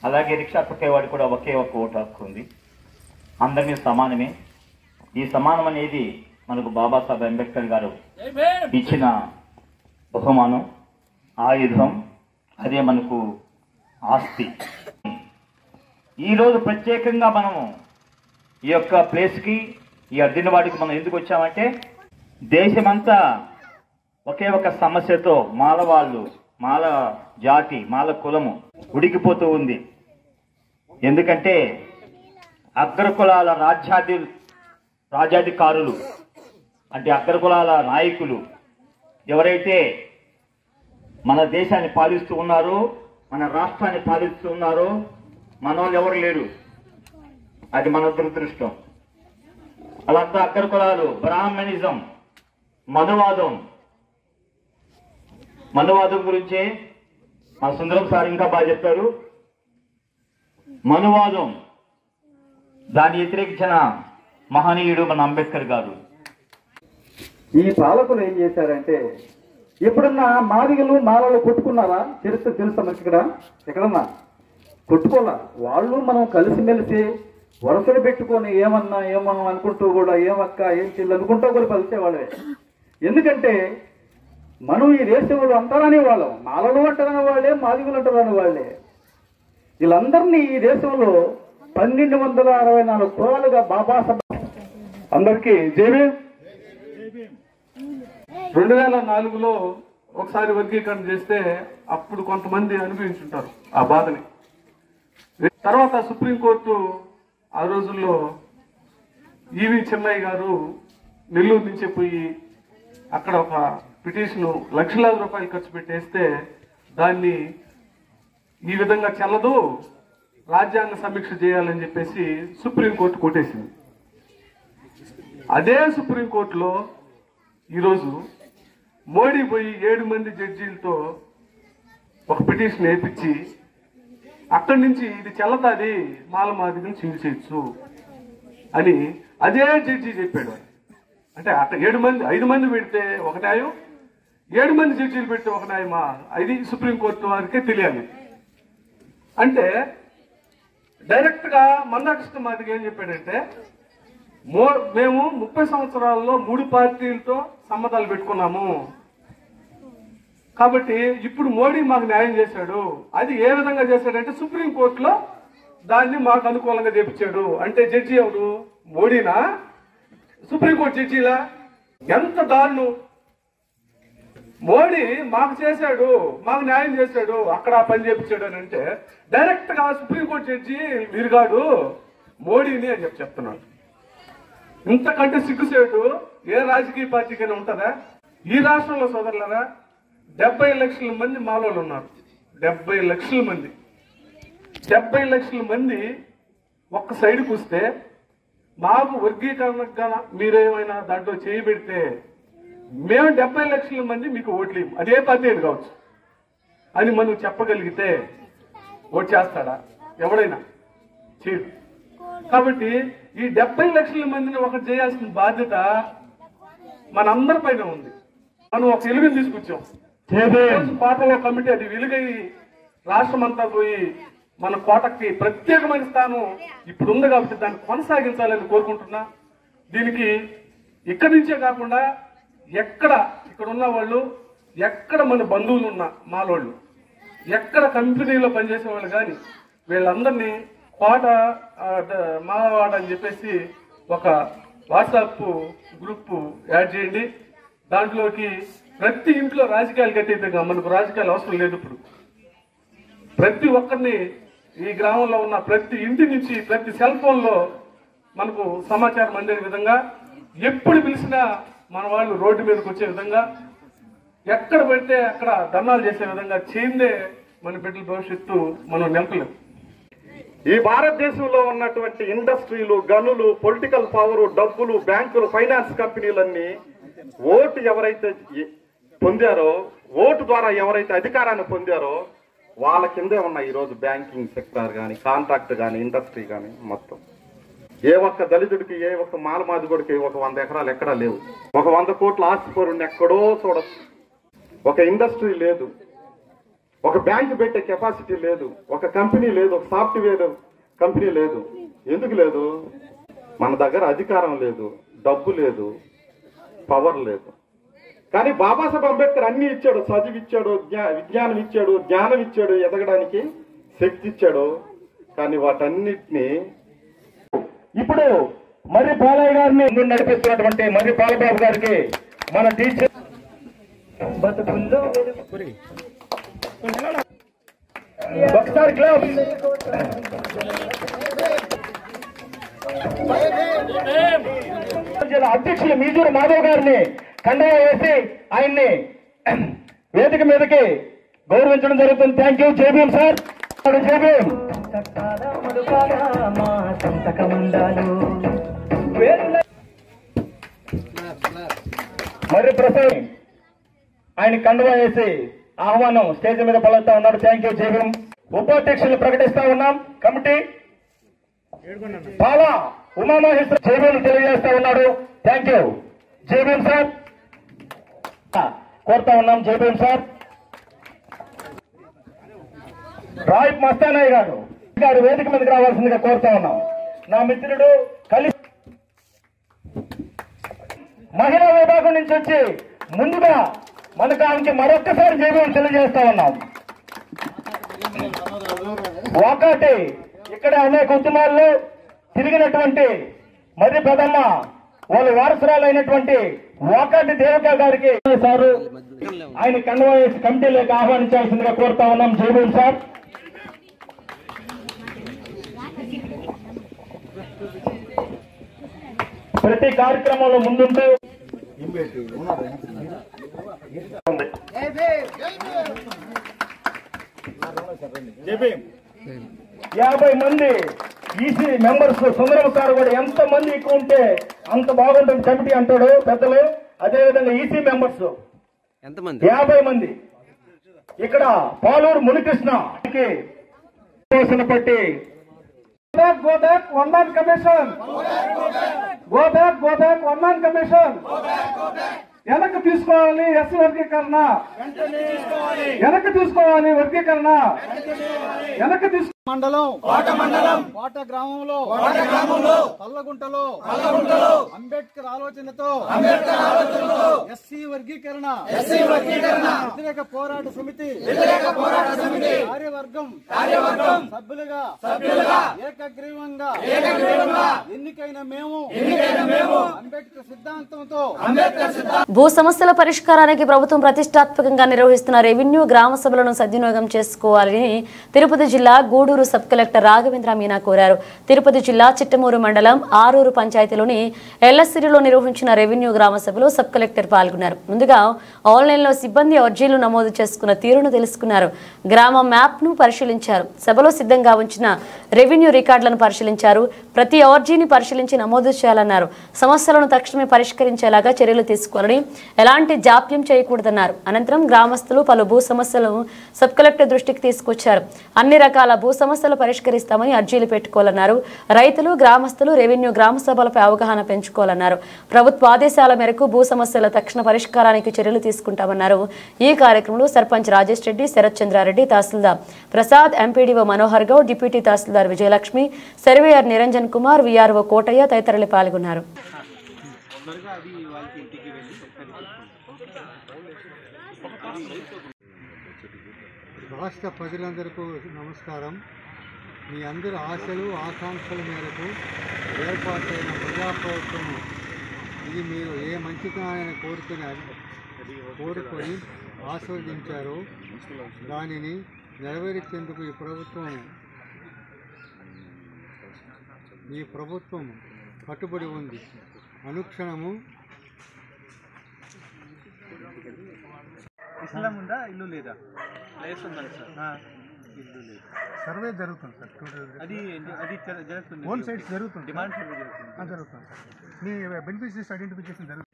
Speaker 11: అలాగే రిక్షా తొక్కేవాడు కూడా ఒకే ఒక ఓటు హక్కు ఉంది. అందరినీ సమానమే. ఈ సమానం అనేది మనకు బాబాసాహెబ్ అంబేద్కర్ గారు ఇచ్చిన బహుమానం, ఆయుధం, అదే మనకు ఆస్తి. ఈరోజు ప్రత్యేకంగా మనము ఈ యొక్క ప్లేస్కి, ఈ అర్దినవాడికి మనం ఎందుకు వచ్చామంటే, దేశమంతా ఒకే ఒక సమస్యతో మాలవాళ్ళు, మాల జాతి, మాల కులము ఉడికిపోతూ ఉంది. ఎందుకంటే అగ్రకులాల రాజ్యాధికారులు అంటే అగ్రకులాల నాయకులు ఎవరైతే మన దేశాన్ని పాలిస్తూ ఉన్నారో, మన రాష్ట్రాన్ని పాలిస్తూ ఉన్నారో, మన వాళ్ళు ఎవరు లేరు. అది మన దురదృష్టం. వాళ్ళంతా అగ్రకులాలు, బ్రాహ్మణిజం, మనువాదం గురించే మా సుందరం సార్ ఇంకా బాగా చెప్పారు. మనువాదం దాన్ని వ్యతిరేకించిన మహనీయుడు మన అంబేద్కర్ గారు.
Speaker 9: ఈ పాలకులు ఏం చేశారంటే, ఎప్పుడన్నా మాదిగలు మాలలు కొట్టుకున్నారా? చరిత్ర తెలుసా మనకి? ఎక్కడన్నా కొట్టుకోలా. వాళ్ళు మనం కలిసిమెలిసి వరుసలు పెట్టుకొని ఏమన్నా అనుకుంటూ కూడా ఏమక్క ఏం చెల్లి అనుకుంటూ కూడా పలిచేవాళ్ళే. ఎందుకంటే మనం ఈ దేశంలో అంటారని వాళ్ళం, మాలలు అంటారని వాళ్ళే, మాదిగులు అంటారని వాళ్ళే. వీళ్ళందరినీ ఈ దేశంలో 1264 కులాలుగా బాబాసాహెబ్.
Speaker 4: అందరికీ జేబీఎం. 2004లో ఒకసారి వర్గీకరణ చేస్తే అప్పుడు కొంతమంది అనుభవించుంటారు ఆ బాధని. తర్వాత సుప్రీంకోర్టు ఆ రోజుల్లో ఈవి చెన్నై గారు నెల్లూరు నుంచి పోయి అక్కడ ఒక పిటిషన్ లక్షలాది రూపాయలు ఖర్చు పెట్టేస్తే దాన్ని ఈ విధంగా చెల్లదు, రాజ్యాంగ సమీక్ష చేయాలని చెప్పేసి సుప్రీంకోర్టు కొట్టేసింది. అదే సుప్రీంకోర్టులో ఈరోజు మోడీ పోయి 7 మంది జడ్జీలతో ఒక పిటిషన్ వేయించి అక్కడి నుంచి ఇది చెల్లతాది, మాలమాదిగలు చిండి చేయొచ్చు అని అదే జడ్జి చెప్పాడు. అంటే అక్కడ 5 మంది పెడితే ఒక న్యాయం, 7 మంది జడ్జీలు పెడితే ఒక న్యాయమా? అది సుప్రీంకోర్టు వారికే తెలియాలి. అంటే డైరెక్ట్ గా మందాకృష్ణ మాదిగ ఏం చెప్పాడంటే,
Speaker 12: మేము 30 సంవత్సరాల్లో 3 పార్టీలతో సంబంధాలు పెట్టుకున్నాము. కాబట్టి ఇప్పుడు మోడీ మాకు న్యాయం చేశాడు. అది ఏ విధంగా చేశాడంటే సుప్రీంకోర్టులో దాన్ని మాకు అనుకూలంగా చేపించాడు. అంటే జడ్జి ఎవరు? మోడీనా? సుప్రీంకోర్టు జడ్జిలా? ఎంత దారుణం! మోడీ మాకు చేశాడు, మాకు న్యాయం చేశాడు, అక్కడ పని చేపించాడు అని అంటే డైరెక్ట్ గా సుప్రీంకోర్టు జడ్జి వీరుగాడు మోడీని అని చెప్తున్నాడు. ఇంతకంటే సిగ్గుసేటు ఏ రాజకీయ పార్టీకైనా ఉంటుందా? ఈ రాష్ట్రంలో సోదరులరా 70 లక్షల మంది మాలోళ్ళు ఉన్నారు. 70 లక్షల మంది 70 లక్షల మంది ఒక్క సైడ్కి వస్తే మాకు వర్గీకరణగా మీరేమైనా దాంట్లో చేయబెడితే మేము 70 లక్షల మంది మీకు ఓట్లేము, అదే పార్టీ అని కావచ్చు అని మనం చెప్పగలిగితే ఓటు చేస్తాడా ఎవడైనా? చేయడు. కాబట్టి ఈ 70 లక్షల మందిని ఒకటి చేయాల్సిన బాధ్యత మనందరి పైన ఉంది. మనం ఒక వెలుగుని తీసుకొచ్చాం. పాటల కమిటీ అది వెలుగై రాష్ట్రం అంతా పోయి మన కోటకి ప్రత్యేకమైన స్థానం ఇప్పుడు ఉంది కాబట్టి దాన్ని కొనసాగించాలని కోరుకుంటున్నా. దీనికి ఇక్కడి నుంచే కాకుండా ఇక్కడ ఉన్న వాళ్ళు, ఎక్కడ మన బంధువులు ఉన్న మాలోళ్ళు, ఎక్కడ కంపెనీలో పనిచేసే వాళ్ళు కానీ వీళ్ళందరినీ కోట మావాడ అని చెప్పేసి ఒక వాట్సాప్ గ్రూప్ యాడ్ చేయండి. దాంట్లోకి ప్రతి ఇంట్లో రాజకీయాలు కట్టేట్టుగా మనకు రాజకీయాలు అవసరం లేదు. ఇప్పుడు ప్రతి ఒక్కరిని ఈ గ్రామంలో ఉన్న ప్రతి ఇంటి నుంచి ప్రతి సెల్ ఫోన్ లో మనకు సమాచారం అందే విధంగా, ఎప్పుడు పిలిచినా మన వాళ్ళు రోడ్డు మీదకి వచ్చే విధంగా, ఎక్కడ పెడితే అక్కడ ధర్నాలు చేసే విధంగా చేయిందే మన బిడ్డల భవిష్యత్తు మనం నింపలేం.
Speaker 9: ఈ భారతదేశంలో ఉన్నటువంటి ఇండస్ట్రీలు, గనులు, పొలిటికల్ పవర్, డబ్బులు, బ్యాంకులు, ఫైనాన్స్ కంపెనీలన్నీ ఓటు ఎవరైతే పొందారో, ఓటు ద్వారా ఎవరైతే అధికారాన్ని పొందారో వాళ్ళ కిందే ఉన్నాయి ఈరోజు బ్యాంకింగ్ సెక్టార్ కానీ, కాంట్రాక్ట్ కానీ, ఇండస్ట్రీ కానీ మొత్తం. ఏ ఒక్క దళితుడికి, ఏ ఒక్క మాలమాదిగుడికి ఒక 100 ఎకరాలు ఎక్కడా లేవు. ఒక 100 కోట్ల ఆస్తిపరుడిని ఎక్కడో చూడొచ్చు. ఒక ఇండస్ట్రీ లేదు, ఒక బ్యాంకు పెట్టే కెపాసిటీ లేదు, ఒక కంపెనీ లేదు, ఒక సాఫ్ట్వేర్ కంపెనీ లేదు. ఎందుకు లేదు? మన దగ్గర అధికారం లేదు, డబ్బు లేదు, పవర్ లేదు. కానీ బాబాసాహెబ్ అంబేద్కర్ అన్ని ఇచ్చాడు. చదువు ఇచ్చాడు, విజ్ఞానం ఇచ్చాడు, జ్ఞానం ఇచ్చాడు, ఎదగడానికి శక్తి ఇచ్చాడు. కానీ వాటన్నిటినీ ఇప్పుడు మర్రి బాలయ్య గారిని నడిపిస్తున్నటువంటి మర్రి బాలబాబు గారికి మన టీచర్ బతుకుల్లో ఒకసారి క్లబ్ అధ్యక్షులు మీజూరు మాధవ్ గారిని కండవ వేసి ఆయన్ని వేదిక మీదకి గౌరవించడం జరుగుతుంది. Thank you. జై భీమ్ సార్. జై భీమ్. మరి ప్రసాద్ ఆయన కండవ వేసి ఆహ్వానం స్టేజ్ మీద పలుకుతా ఉన్నాడు. Thank you. జై భీమ్. ఉపాధ్యక్షులు ప్రకటిస్తా ఉన్నాం. కమిటీ పాలా ఉమామహేశ్వర జై భీమ్ తెలియజేస్తా ఉన్నాడు. Thank you. జై భీమ్ సార్. కోరుతా ఉన్నాం. జై భీమ్ సార్. రాయప్ మస్తానయ్య గారు వేదిక మీదకి రావాల్సిందిగా కోరుతా ఉన్నాం. నా మిత్రుడు కలిసి మహిళా విభాగం నుంచి వచ్చి ముందుగా మనకు ఆమెకి మరొక్కసారి జై భీమ్ తెలియజేస్తా ఉన్నాం. ఒకటి ఇక్కడ అనేక ఉద్యమాల్లో తిరిగినటువంటి మర్రి పెదమ్మ వాళ్ళ వారసురాలైనటువంటి వాకాటి దేవక గారికి సారు ఆయన కండవ వేసి కమిటీలోకి ఆహ్వానించాల్సిందిగా కోరుతా ఉన్నాం. జై భీమ్ సార్. ప్రతి కార్యక్రమంలో ముందుంటూ 50 మంది ఈసీ మెంబర్స్ సుందరం సార్ కూడా ఎంత మంది ఎక్కువ ఉంటే అంత బాగుంటుంది కమిటీ అంటాడు పెద్దలు. అదేవిధంగా ఈసీ మెంబర్స్ 50 మంది. ఇక్కడ పాలూరు మునికృష్ణ పట్టి go back one man commission, go back one man commission. వెనక్కి తీసుకోవాలి ఎస్సీ వర్గీకరణ, వెనక్కి తీసుకోవాలి వర్గీకరణ, వెనక్కి తీసుకోవాలి. మండలం కోట గ్రామంలో కల్లగుంటలో అంబేద్కర్ ఆలోచనతో ఎస్సీ వర్గీకరణ వ్యతిరేక పోరాట సమితి కార్యవర్గం సభ్యులుగా ఏకగ్రీవంగా ఎన్నికైన మేము అంబేద్కర్ సిద్ధాంతంతో
Speaker 1: భూ సమస్యల పరిష్కారానికి ప్రభుత్వం ప్రతిష్టాత్మకంగా నిర్వహిస్తున్న రెవెన్యూ గ్రామ సభలను సద్వినియోగం చేసుకోవాలని తిరుపతి జిల్లా గూడూరు సబ్ కలెక్టర్ రాఘవేంద్ర మీనా కోరారు. తిరుపతి జిల్లా చిట్టమూరు మండలం ఆరూరు పంచాయతీలోని ఎల్ఎస్సిలో నిర్వహించిన రెవెన్యూ గ్రామ సభలో సబ్ కలెక్టర్ పాల్గొన్నారు. ముందుగా ఆన్లైన్లో సిబ్బంది అర్జీలు నమోదు చేసుకున్న తీరును తెలుసుకున్నారు. గ్రామ మ్యాప్ను పరిశీలించారు. సభలో సిద్ధంగా ఉంచిన రెవెన్యూ రికార్డులను పరిశీలించారు. ప్రతి అర్జీని పరిశీలించి నమోదు చేయాలన్నారు. సమస్యలను తక్షణమే పరిష్కరించేలాగా చర్యలు తీసుకోవాలని, ఎలాంటి జాప్యం చేయకూడదన్నారు. అనంతరం గ్రామస్తులు పలు భూ సమస్యలను సబ్ కలెక్టర్ దృష్టికి తీసుకొచ్చారు. అన్ని రకాల భూ సమస్యలు పరిష్కరిస్తామని అర్జీలు పెట్టుకోవాలన్నారు. రైతులు, గ్రామస్తులు రెవెన్యూ గ్రామ సభలపై అవగాహన పెంచుకోవాలన్నారు. ప్రభుత్వ ఆదేశాల మేరకు భూ సమస్యల తక్షణ పరిష్కారానికి చర్యలు తీసుకుంటామన్నారు. ఈ కార్యక్రమంలో సర్పంచ్ రాజేష్ రెడ్డి, శరత్ చంద్రారెడ్డి, తహసీల్దార్ ప్రసాద్, ఎంపీడీఓ మనోహర్ గౌడ్, డిప్యూటీ తహసీల్దార్ విజయలక్ష్మి, సర్వేయర్ నిరంజన్ కుమార్, వీఆర్ఓ కోటయ్య తదితరులు పాల్గొన్నారు.
Speaker 13: రాష్ట్ర ప్రజలందరికీ నమస్కారం. మీ అందరి ఆశలు ఆకాంక్షల మేరకు ఏర్పాటైన ప్రజాప్రభుత్వం ఇది మీరు ఏ మంచితనాన్ని కోరుకొని ఆస్వాదించారో దానిని నెరవేర్చేందుకు ఈ ప్రభుత్వం కట్టుబడి ఉంది. అనుక్షణము
Speaker 6: ఇస్లాం ఉందా, ఇల్లు లేదా? ప్లేస్ ఉందండి సార్, ఇల్లు లేదు.
Speaker 13: సర్వే జరుగుతుంది సార్.
Speaker 6: అది జరుగుతుంది.
Speaker 13: ఓన్ సైడ్స్ జరుగుతుంది.
Speaker 6: డిమాండ్ సర్వే జరుగుతుంది.
Speaker 13: జరుగుతుంది సార్. మీ బెనిఫిషరీస్ ఐడెంటిఫికేషన్ జరుగుతుంది.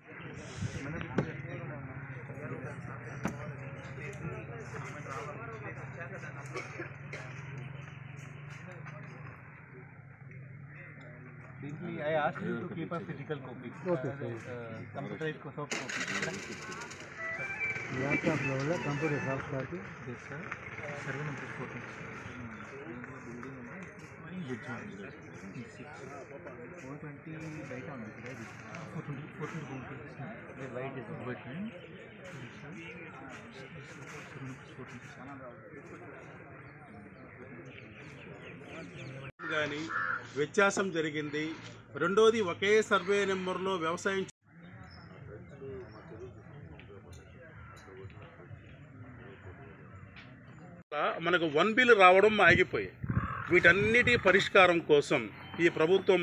Speaker 6: I asked you to keep a physical copy.
Speaker 13: Okay, sir.
Speaker 6: Computerized soft copy.
Speaker 13: Laptop level computer soft copy.
Speaker 6: Yes, sir. Survey number 14. Building number 420 right on this, right? 420. The white is white.
Speaker 14: కానీ వ్యత్యాసం జరిగింది. రెండోది ఒకే సర్వే నెంబర్లో వ్యవసాయం మనకు 1 బిల్ రావడం ఆగిపోయాయి. వీటన్నిటి పరిష్కారం కోసం ఈ ప్రభుత్వం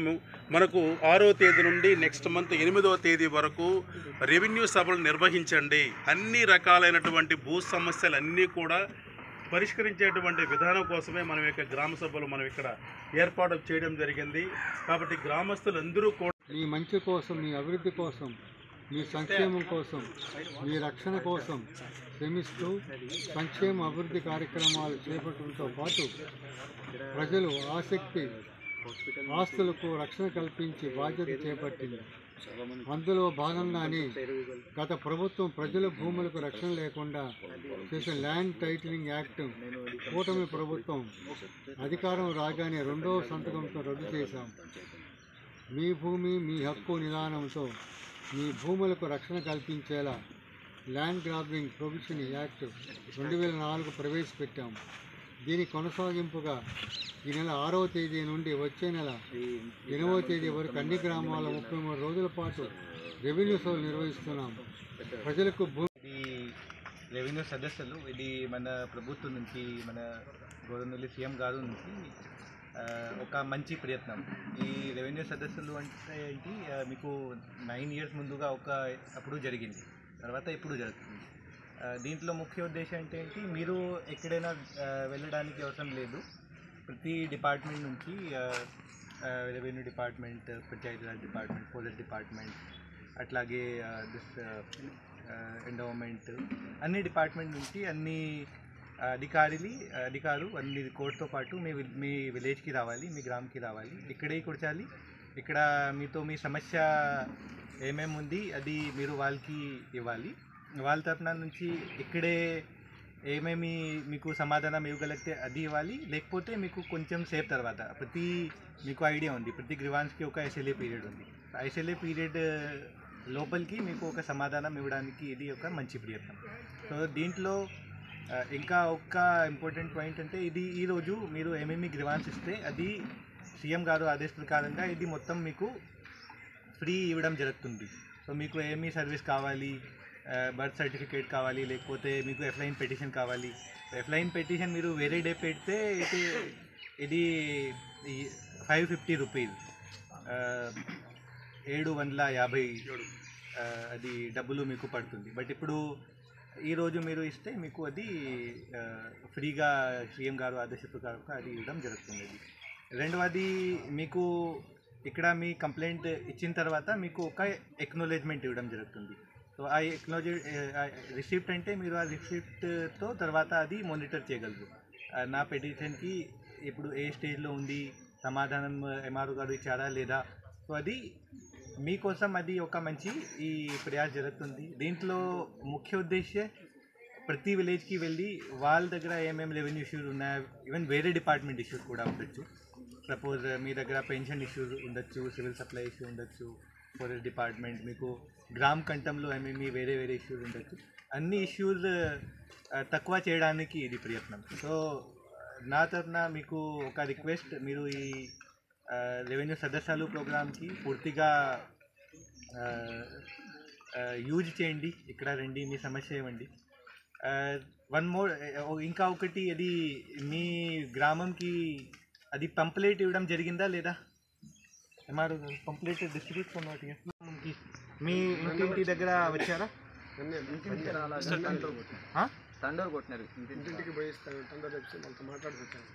Speaker 14: మనకు 6వ తేదీ నుండి నెక్స్ట్ మంత్ 8వ తేదీ వరకు రెవెన్యూ సభలు నిర్వహించండి. అన్ని రకాలైనటువంటి భూ సమస్యలన్నీ కూడా పరిష్కరించేటువంటి విధానం కోసమే మనం యొక్క గ్రామ సభలు మనం ఇక్కడ ఏర్పాటు చేయడం జరిగింది. కాబట్టి గ్రామస్తులందరూ కూడా
Speaker 13: మీ మంచి కోసం, మీ అభివృద్ధి కోసం, మీ సంక్షేమం కోసం, మీ రక్షణ కోసం శ్రమిస్తూ సంక్షేమ అభివృద్ధి కార్యక్రమాలు చేపట్టడంతో పాటు ప్రజలు ఆస్తులకు రక్షణ కల్పించి బాధ్యత చేపట్టింది. అందులో భాగంగానే గత ప్రభుత్వం ప్రజల భూములకు రక్షణ లేకుండా చేసిన ల్యాండ్ టైటిలింగ్ యాక్ట్ కూటమి ప్రభుత్వం అధికారం రాగానే 2వ సంతకంతో రద్దు చేశాం. మీ భూమి మీ హక్కు నిదానంతో మీ భూములకు రక్షణ కల్పించేలా ల్యాండ్ గ్రాబింగ్ ప్రొహిబిషన్ యాక్ట్ 2004 ప్రవేశపెట్టాం. దీని కొనసాగింపుగా ఈ నెల 6వ తేదీ నుండి వచ్చే నెల 8వ తేదీ వరకు అన్ని గ్రామాల్లో 33 రోజుల పాటు రెవెన్యూ సభలు నిర్వహిస్తున్నాం. ప్రజలకు
Speaker 6: రెవెన్యూ సదస్సులు ఇది మన ప్రభుత్వం నుంచి, మన గవర్నర్ సీఎం గారు నుంచి ఒక మంచి ప్రయత్నం. ఈ రెవెన్యూ సదస్సులు అంటే ఏంటి, మీకు 9 years ముందుగా అప్పుడు జరిగింది, తర్వాత ఇప్పుడు జరుగుతుంది. దీంట్లో ముఖ్య ఉద్దేశం ఏంటి, మీరు ఎక్కడైనా వెళ్ళడానికి అవసరం లేదు. ప్రతి డిపార్ట్మెంట్ నుంచి revenue department, Panchayati Raj department, police department, అట్లాగే ఎండోమెంట్, అన్ని డిపార్ట్మెంట్ నుంచి అన్ని అధికారులు అన్ని కోర్టుతో పాటు మీ విలేజ్కి రావాలి, మీ గ్రామ్కి రావాలి, ఇక్కడే కూర్చాలి. ఇక్కడ మీతో మీ సమస్య ఏమేమి ఉంది అది మీరు వాళ్ళకి ఇవ్వాలి. వాళ్ళ తరఫున నుంచి ఇక్కడే ఏమేమి మీకు సమాధానం ఇవ్వగలిగితే అది ఇవ్వాలి, లేకపోతే మీకు కొంచెం సేపు తర్వాత మీకు ఐడియా ఉంది ప్రతి గ్రీవాన్స్కి ఒక SLA పీరియడ్ ఉంది. SLA పీరియడ్ లోపలికి మీకు ఒక సమాధానం ఇవ్వడానికి ఇది ఒక మంచి ప్రయత్నం. సో దీంట్లో ఇంకా ఒక ఇంపార్టెంట్ పాయింట్ అంటే ఈరోజు మీరు ఏమేమి గ్రీవాన్స్ ఇస్తే అది సీఎం గారు ఆదేశ ప్రకారంగా ఇది మొత్తం మీకు ఫ్రీ ఇవ్వడం జరుగుతుంది. సో మీకు ఏమి సర్వీస్ కావాలి, బర్త్ సర్టిఫికేట్ కావాలి, లేకపోతే మీకు ఎఫ్లైన్ పెటిషన్ కావాలి. ఎఫ్లైన్ పెటిషన్ మీరు వేరే డే పెడితే ఇది 550 రూపీస్ 750 అది డబ్బులు మీకు పడుతుంది. బట్ ఇప్పుడు ఈరోజు మీరు ఇస్తే మీకు అది ఫ్రీగా సీఎం గారు ఆదేశ ప్రకారం అది ఇవ్వడం జరుగుతుంది. రెండవది మీకు ఇక్కడ మీ కంప్లైంట్ ఇచ్చిన తర్వాత మీకు ఒక ఎక్నాలెడ్జ్మెంట్ ఇవ్వడం జరుగుతుంది. సో ఆ రిసిప్ట్ అంటే మీరు ఆ రిసిప్ట్తో తర్వాత అది మానిటర్ చేయగలరు. నా పెటిషన్కి ఇప్పుడు ఏ స్టేజ్లో ఉంది, సమాధానం MRO గారు ఇచ్చారా లేదా. సో అది మీకోసం అది ఒక మంచి ఈ ప్రయాస జరుగుతుంది. దీంట్లో ముఖ్య ఉద్దేశం ప్రతి విలేజ్కి వెళ్ళి వాళ్ళ దగ్గర ఏమేమి రెవెన్యూ ఇష్యూస్ ఉన్నాయో, ఈవెన్ వేరే డిపార్ట్మెంట్ ఇష్యూస్ కూడా ఉండొచ్చు. సపోజ్ మీ దగ్గర పెన్షన్ ఇష్యూస్ ఉండొచ్చు, సివిల్ సప్లై ఇష్యూ ఉండొచ్చు, ఫారెస్ట్ డిపార్ట్మెంట్, మీకు గ్రామ కంఠంలో ఏమేమి వేరే ఇష్యూస్ ఉండొచ్చు. అన్ని ఇష్యూస్ తక్కువ చేయడానికి ఇది ప్రయత్నం. సో నా తరఫున మీకు ఒక రిక్వెస్ట్, మీరు ఈ రెవెన్యూ సదస్యాలు ప్రోగ్రామ్కి పూర్తిగా యూజ్ చేయండి. ఇక్కడ రండి, మీ సమస్య ఇవ్వండి. వన్ మోర్, ఇంకా ఒకటి, అది మీ గ్రామంకి అది పంప్లెట్ ఇవ్వడం జరిగిందా లేదా? MRO పంప్లెట్ డిస్ట్రిబ్యూట్ కొన్నవాటి మీ ఇంటి దగ్గర వచ్చారా?
Speaker 15: తండూరు కొట్టినారు,
Speaker 13: ఇంటింటికి పోయి తండూరు వాళ్ళతో మాట్లాడుకుంటాను.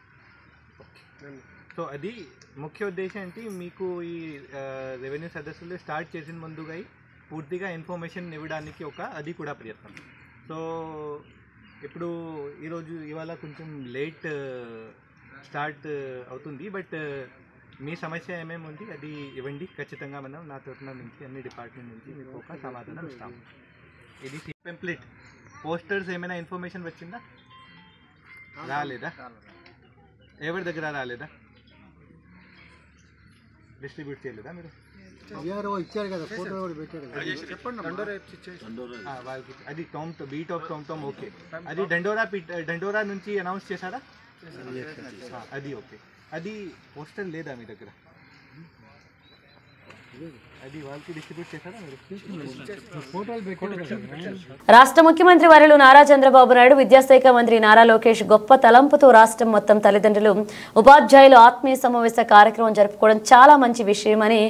Speaker 6: సో అది ముఖ్య ఉద్దేశం ఏంటి, మీకు ఈ రెవెన్యూ సదస్సులు స్టార్ట్ చేసిన ముందుగా పూర్తిగా ఇన్ఫర్మేషన్ ఇవ్వడానికి అది కూడా ప్రయత్నం. సో ఇప్పుడు ఇవాళ కొంచెం లేట్ స్టార్ట్ అవుతుంది, బట్ మీ సమస్య ఏమేమి ఉంది అది ఇవ్వండి. ఖచ్చితంగా మనం నా తరఫున నుంచి అన్ని డిపార్ట్మెంట్ నుంచి మీకు ఒక సమాధానం ఇస్తాము. ఇది టెంప్లెట్ పోస్టర్స్ ఏమైనా ఇన్ఫర్మేషన్ వచ్చిందా? రాలేదా? ఎవరి దగ్గర రాలేదా? డిస్ట్రిబ్యూట్ చేయలేదా మీరు?
Speaker 13: ఇచ్చారు కదా, ఫోటో పెట్టారు.
Speaker 6: వాళ్ళకి అది బీట్ ఆఫ్ టోమ్ ఓకే. అది డండోరా నుంచి అనౌన్స్ చేశారా? అది ఓకే. అది పోస్టర్ లేదా మీ దగ్గర? అది వాళ్ళకి డిస్ట్రిబ్యూట్ చేశారా మీరు?
Speaker 1: రాష్ట్ర ముఖ్యమంత్రి వర్యులు నారా చంద్రబాబు నాయుడు, విద్యాశాఖ మంత్రి నారా లోకేష్ గొప్ప తలంపుతో రాష్ట్రం మొత్తం తల్లిదండ్రులు, ఉపాధ్యాయులు ఆత్మీయ సమావేశ కార్యక్రమం జరుపుకోవడం చాలా మంచి విషయమని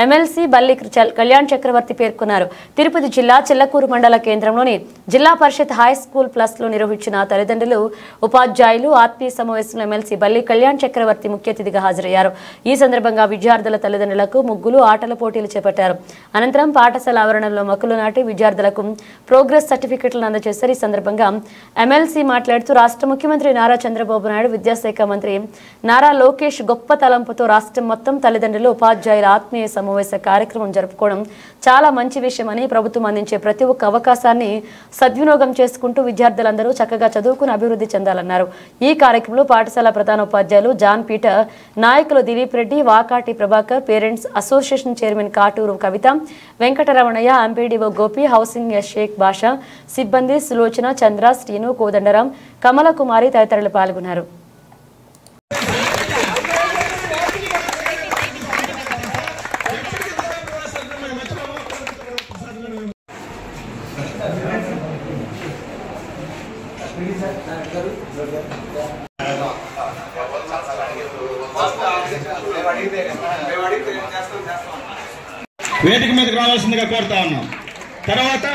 Speaker 1: ఎమ్మెల్సీ బల్లి కళ్యాణ్ చక్రవర్తి పేర్కొన్నారు. తిరుపతి జిల్లా చిల్లకూరు మండల కేంద్రంలోని జిల్లా పరిషత్ హై స్కూల్ ప్లస్లో నిర్వహించిన తల్లిదండ్రులు, ఉపాధ్యాయులు ఆత్మీయ సమావేశంలో ఎమ్మెల్సీ బల్లి కళ్యాణ్ చక్రవర్తి ముఖ్య అతిథిగా హాజరయ్యారు. ఈ సందర్భంగా విద్యార్థుల తల్లిదండ్రులకు ముగ్గులు, ఆటల పోటీలు చేపట్టారు. అనంతరం పాఠశాల ఆవరణలో మొక్కలు నాటి విద్యార్థులకు ప్రోగ్రెస్ సర్టిఫికెట్లను అందజేశారు. ఈ సందర్భంగా ఎమ్మెల్సీ మాట్లాడుతూ రాష్ట్ర ముఖ్యమంత్రి నారా చంద్రబాబు నాయుడు, విద్యాశాఖ మంత్రి నారా లోకేష్ గొప్ప తలంపుతో రాష్ట్రం మొత్తం తల్లిదండ్రులు, ఉపాధ్యాయుల ఆత్మీయ సమావేశ కార్యక్రమం జరుపుకోవడం చాలా మంచి విషయమని, ప్రభుత్వం అందించే ప్రతి ఒక్క అవకాశాన్ని సద్వినియోగం చేసుకుంటూ విద్యార్థులందరూ చక్కగా చదువుకుని అభివృద్ధి చెందాలన్నారు. ఈ కార్యక్రమంలో పాఠశాల ప్రధాన ఉపాధ్యాయులు జాన్ పీటర్, నాయకులు Dilip Reddy, Vakati Prabhakar, parents association chairman Katuru Kavitha, Venkataramanaiah, MPDO Gopi, housing Sheikh Basha, సిబ్బంది సులోచన, చంద్ర, శ్రీను, కోదండరాం, కమలకుమారి తదితరులు పాల్గొన్నారు.
Speaker 16: వేదిక మీదకి రావాల్సిందిగా కోరుతా ఉన్నాం. తర్వాత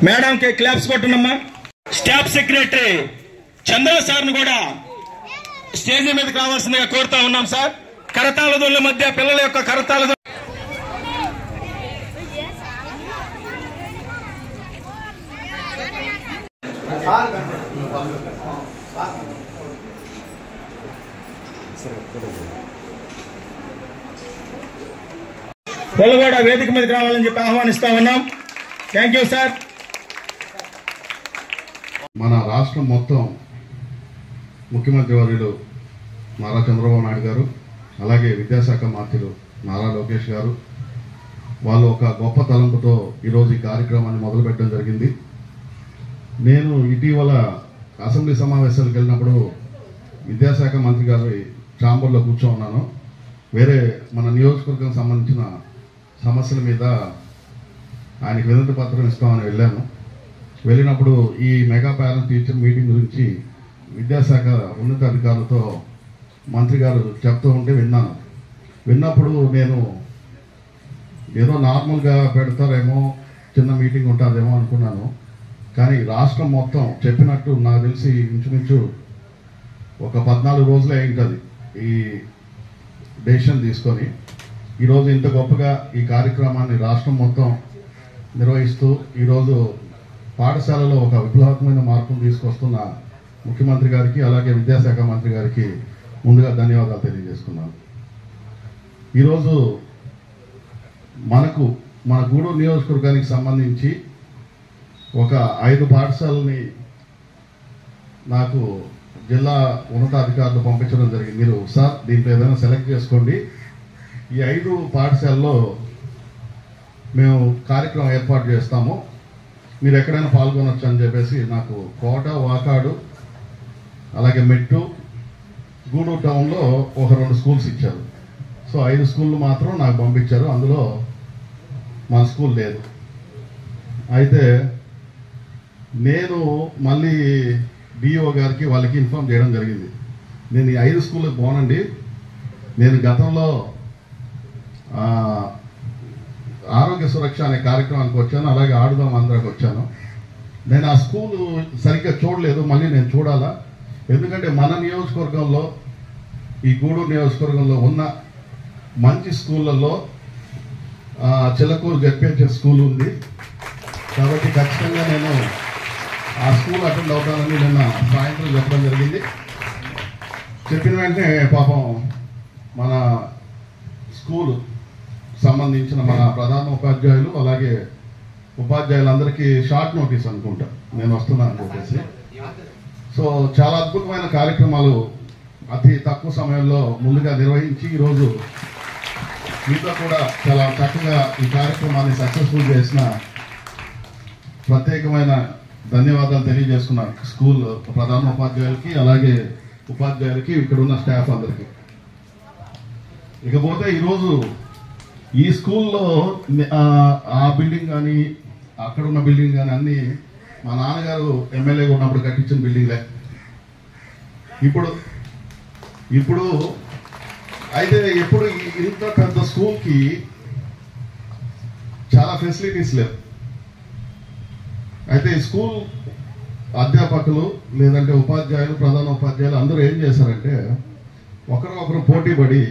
Speaker 16: మేడంకి క్లాప్స్ కొట్టనమ్మా. స్టాఫ్ సెక్రటరీ చంద్ర సార్ను కూడా స్టేజ్ మీదకి రావాల్సిందిగా కోరుతా ఉన్నాం సార్. కరతాళ ధ్వనుల మధ్య పిల్లల యొక్క కరతాళ వాళ్ళు కూడా వేదిక మీదకి రావాలని చెప్పి ఆహ్వానిస్తా ఉన్నాం. Thank you sir.
Speaker 17: మన రాష్ట్రం మొత్తం ముఖ్యమంత్రి వర్యులు నారా చంద్రబాబు నాయుడు గారు, అలాగే విద్యాశాఖ మంత్రులు నారా లోకేష్ గారు వాళ్ళు ఒక గొప్ప తలంపుతో ఈరోజు ఈ కార్యక్రమాన్ని మొదలుపెట్టడం జరిగింది. నేను ఇటీవల అసెంబ్లీ సమావేశాలకు వెళ్ళినప్పుడు విద్యాశాఖ మంత్రి గారి ఛాంబర్లో కూర్చోన్నాను. వేరే మన నియోజకవర్గం సంబంధించిన సమస్యల మీద ఆయనకి వినతి పత్రం ఇస్తామని వెళ్ళాను. వెళ్ళినప్పుడు ఈ మెగా పేరెంట్ టీచర్ మీటింగ్ గురించి విద్యాశాఖ ఉన్నతాధికారులతో మంత్రి గారు చెప్తూ ఉంటే విన్నాను. విన్నప్పుడు నేను ఏదో నార్మల్గా పెడతారేమో, చిన్న మీటింగ్ ఉంటుందేమో అనుకున్నాను. కానీ రాష్ట్రం మొత్తం చెప్పినట్టు నాకు తెలిసి ఇంచుమించు ఒక 14 రోజులే ఉంటుంది ఈ డెసిషన్ తీసుకొని. ఈరోజు ఇంత గొప్పగా ఈ కార్యక్రమాన్ని రాష్ట్రం మొత్తం నిర్వహిస్తూ ఈరోజు పాఠశాలలో ఒక విప్లవాత్మకమైన మార్పును తీసుకొస్తున్న ముఖ్యమంత్రి గారికి, అలాగే విద్యాశాఖ మంత్రి గారికి ముందుగా ధన్యవాదాలు తెలియజేసుకున్నాను. ఈరోజు మన గూడూరు నియోజకవర్గానికి సంబంధించి ఒక 5 పాఠశాలని నాకు జిల్లా ఉన్నతాధికారులు పంపించడం జరిగింది. మీరు సార్ దీంట్లో ఏదైనా సెలెక్ట్ చేసుకోండి, ఈ 5 పాఠశాలలో మేము కార్యక్రమం ఏర్పాటు చేస్తాము, మీరు ఎక్కడైనా పాల్గొనొచ్చు అని చెప్పేసి నాకు కోట, వాకాడు, అలాగే మెట్టు, గూడూరు టౌన్లో ఒక 2 స్కూల్స్ ఇచ్చారు. సో 5 స్కూళ్ళు మాత్రం నాకు పంపించారు. అందులో మన స్కూల్ లేదు. అయితే నేను మళ్ళీ డిఓ గారికి వాళ్ళకి ఇన్ఫార్మ్ చేయడం జరిగింది. నేను ఈ 5 స్కూళ్ళకి పోనండి, నేను గతంలో ఆరోగ్య సురక్ష అనే కార్యక్రమానికి వచ్చాను, అలాగే ఆడుదాం ఆంధ్రాకి వచ్చాను. నేను ఆ స్కూలు సరిగ్గా చూడలేదు, మళ్ళీ నేను చూడాలా. ఎందుకంటే మన నియోజకవర్గంలో, ఈ గూడూరు నియోజకవర్గంలో ఉన్న మంచి స్కూళ్ళల్లో చిలకూరు జెడ్పీహెచ్ఎస్ స్కూల్ ఉంది. కాబట్టి ఖచ్చితంగా నేను ఆ స్కూల్ అటెండ్ అవుతానని నిన్న సాయంత్రం చెప్పడం జరిగింది. చెప్పిన వెంటనే పాపం మన స్కూల్ సంబంధించిన మన ప్రధాన ఉపాధ్యాయులు, అలాగే ఉపాధ్యాయులందరికీ షార్ట్ నోటీస్ అనుకుంటా నేను వస్తున్నాను చెప్పేసి. సో చాలా అద్భుతమైన కార్యక్రమాలు అతి తక్కువ సమయంలో ముందుగా నిర్వహించి ఈరోజు మీతో కూడా చాలా చక్కగా ఈ కార్యక్రమాన్ని సక్సెస్ఫుల్ చేసిన ప్రత్యేకమైన ధన్యవాదాలు తెలియజేసుకున్న స్కూల్ ప్రధాన ఉపాధ్యాయులకి, అలాగే ఉపాధ్యాయులకి, ఇక్కడ ఉన్న స్టాఫ్ అందరికీ. ఇకపోతే ఈరోజు ఈ స్కూల్లో ఆ బిల్డింగ్ కానీ, అక్కడ ఉన్న బిల్డింగ్ కానీ అన్నీ మా నాన్నగారు ఎమ్మెల్యేగా ఉన్నప్పుడు కట్టించిన బిల్డింగ్లే. ఇప్పుడు అయితే ఎప్పుడు ఇంత పెద్ద స్కూల్కి చాలా ఫెసిలిటీస్ లేవు. అయితే ఈ స్కూల్ అధ్యాపకులు లేదంటే ఉపాధ్యాయులు, ప్రధాన ఉపాధ్యాయులు అందరూ ఏం చేశారంటే ఒకరు పోటీ పడి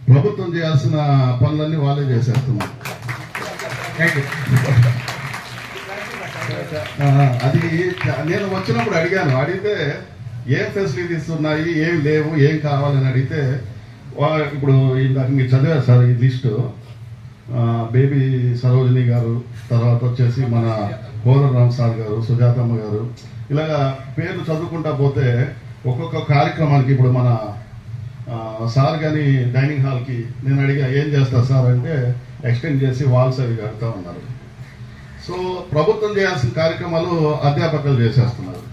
Speaker 17: ప్రభుత్వం చేయాల్సిన పనులన్నీ వాళ్ళే చేసేస్తున్నారు. అది నేను వచ్చినప్పుడు అడిగితే ఏం ఫెసిలిటీస్ ఉన్నాయి, ఏమి లేవు, ఏం కావాలని అడిగితే ఇప్పుడు ఇందాక మీరు చదివారు సార్ ఈ లిస్టు. బేబీ సరోజిని గారు, తర్వాత వచ్చేసి మన కోదండరామ్ సార్ గారు, సుజాతమ్మ గారు, ఇలాగా పేర్లు చదువుకుంటా పోతే ఒక్కొక్క కార్యక్రమానికి ఇప్పుడు మన సార్ కానీ డైనింగ్ హాల్కి నేను అడిగా ఏం చేస్తారు సార్ అంటే ఎక్స్టెండ్ చేసి వాల్స్ అవి కడతా ఉన్నారు. సో ప్రభుత్వం చేయాల్సిన కార్యక్రమాలు అధ్యాపకులు చేసేస్తున్నారు.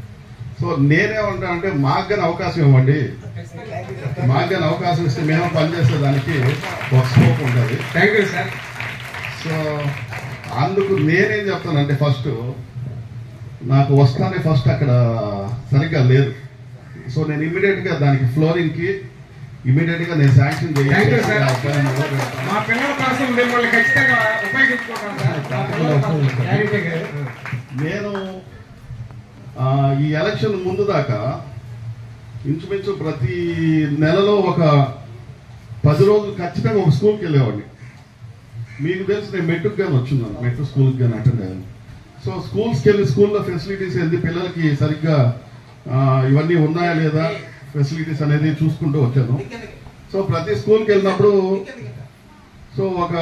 Speaker 17: సో నేనేమంటా అంటే మాకు కానీ అవకాశం ఇవ్వండి, మాకు కానీ అవకాశం ఇస్తే మేము పనిచేసేదానికి ఒక స్కోప్ ఉంటుంది.
Speaker 4: Thank you sir.
Speaker 17: సో అందుకు నేనేం చెప్తానంటే ఫస్ట్ నాకు వస్తానే ఫస్ట్ అక్కడ సరిగ్గా లేదు. సో నేను ఇమీడియట్గా దానికి ఫ్లోరింగ్కి ఇమీడియట్గా నేను శాంక్షన్ చేయాలి.
Speaker 4: మా పిల్లల కోసం మిమ్మల్ని ఖచ్చితంగా ఉపయోగించుకుంటాం సార్.
Speaker 17: ఎలక్షన్ ముందు దాకా ఇంచుమించు ప్రతి నెలలో ఒక 10 రోజులు ఖచ్చితంగా ఒక స్కూల్కి వెళ్ళేవాడిని. మీకు తెలిసి నేను మెట్రుకు కానీ వచ్చున్నాను, మెట్రో స్కూల్కి కానీ అటెండ్ అయ్యాను. సో స్కూల్స్కి వెళ్ళి స్కూల్లో ఫెసిలిటీస్ ఏంది, పిల్లలకి సరిగ్గా ఇవన్నీ ఉన్నాయా లేదా ఫెసిలిటీస్ అనేది చూసుకుంటూ వచ్చాను. సో ప్రతి స్కూల్కి వెళ్ళినప్పుడు సో ఒక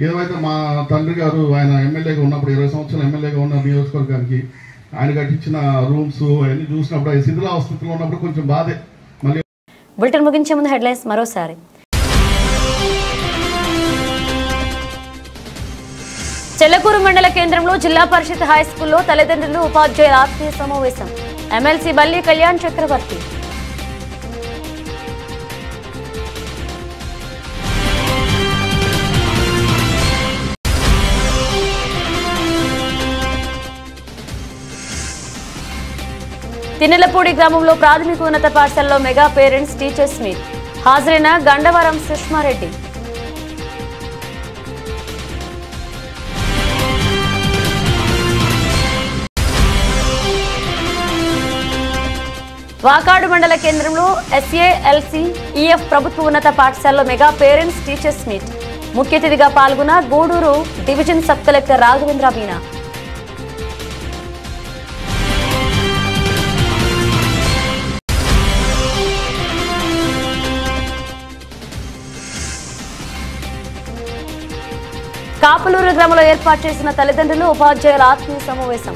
Speaker 17: ఏదైతే మా తండ్రి గారు ఆయన ఎమ్మెల్యేగా ఉన్నప్పుడు 20 సంవత్సరాలు ఎమ్మెల్యేగా ఉన్న నియోజకవర్గానికి ఆయన కట్టించిన రూమ్స్ అవన్నీ చూసినప్పుడు శిథిలావస్థితిలో ఉన్నప్పుడు కొంచెం బాధే. మళ్ళీ
Speaker 1: బులెటిన్ ముగించే ముందు హెడ్లైన్స్ మరోసారి. చెల్లకూరు మండల కేంద్రంలో జిల్లా పరిషత్ హై స్కూల్లో తల్లిదండ్రులు ఉపాధ్యాయుల ఆత్మీయ సమావేశం. ఎమ్మెల్సీ బల్లి కళ్యాణ్ చక్రవర్తి. తిన్నెలపూడి గ్రామంలో ప్రాథమిక ఉన్నత పాఠశాలలో మెగా పేరెంట్స్ టీచర్స్ మీట్. హాజరైన గండవరం సుష్మారెడ్డి. వాకాడు మండల కేంద్రంలో SALC-EF ప్రభుత్వ ఉన్నత పాఠశాలలో మెగా పేరెంట్స్ టీచర్స్ మీట్. ముఖ్య అతిథిగా పాల్గొన్న Gudur division sub collector Raghavendra Meena. Kapuluru గ్రామంలో ఏర్పాటు చేసిన తల్లిదండ్రులు ఉపాధ్యాయుల ఆత్మీయ సమావేశం.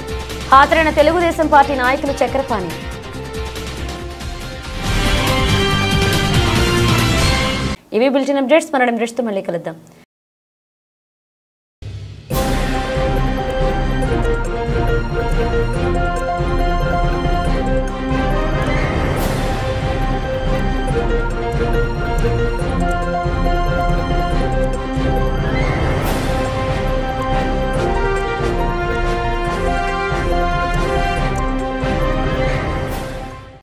Speaker 1: హాజరైన తెలుగుదేశం పార్టీ నాయకులు చక్రపాణి. ఇవి బులెటిన్ అప్డేట్స్. మన నెక్స్ట్ మళ్ళీ కలుద్దాం.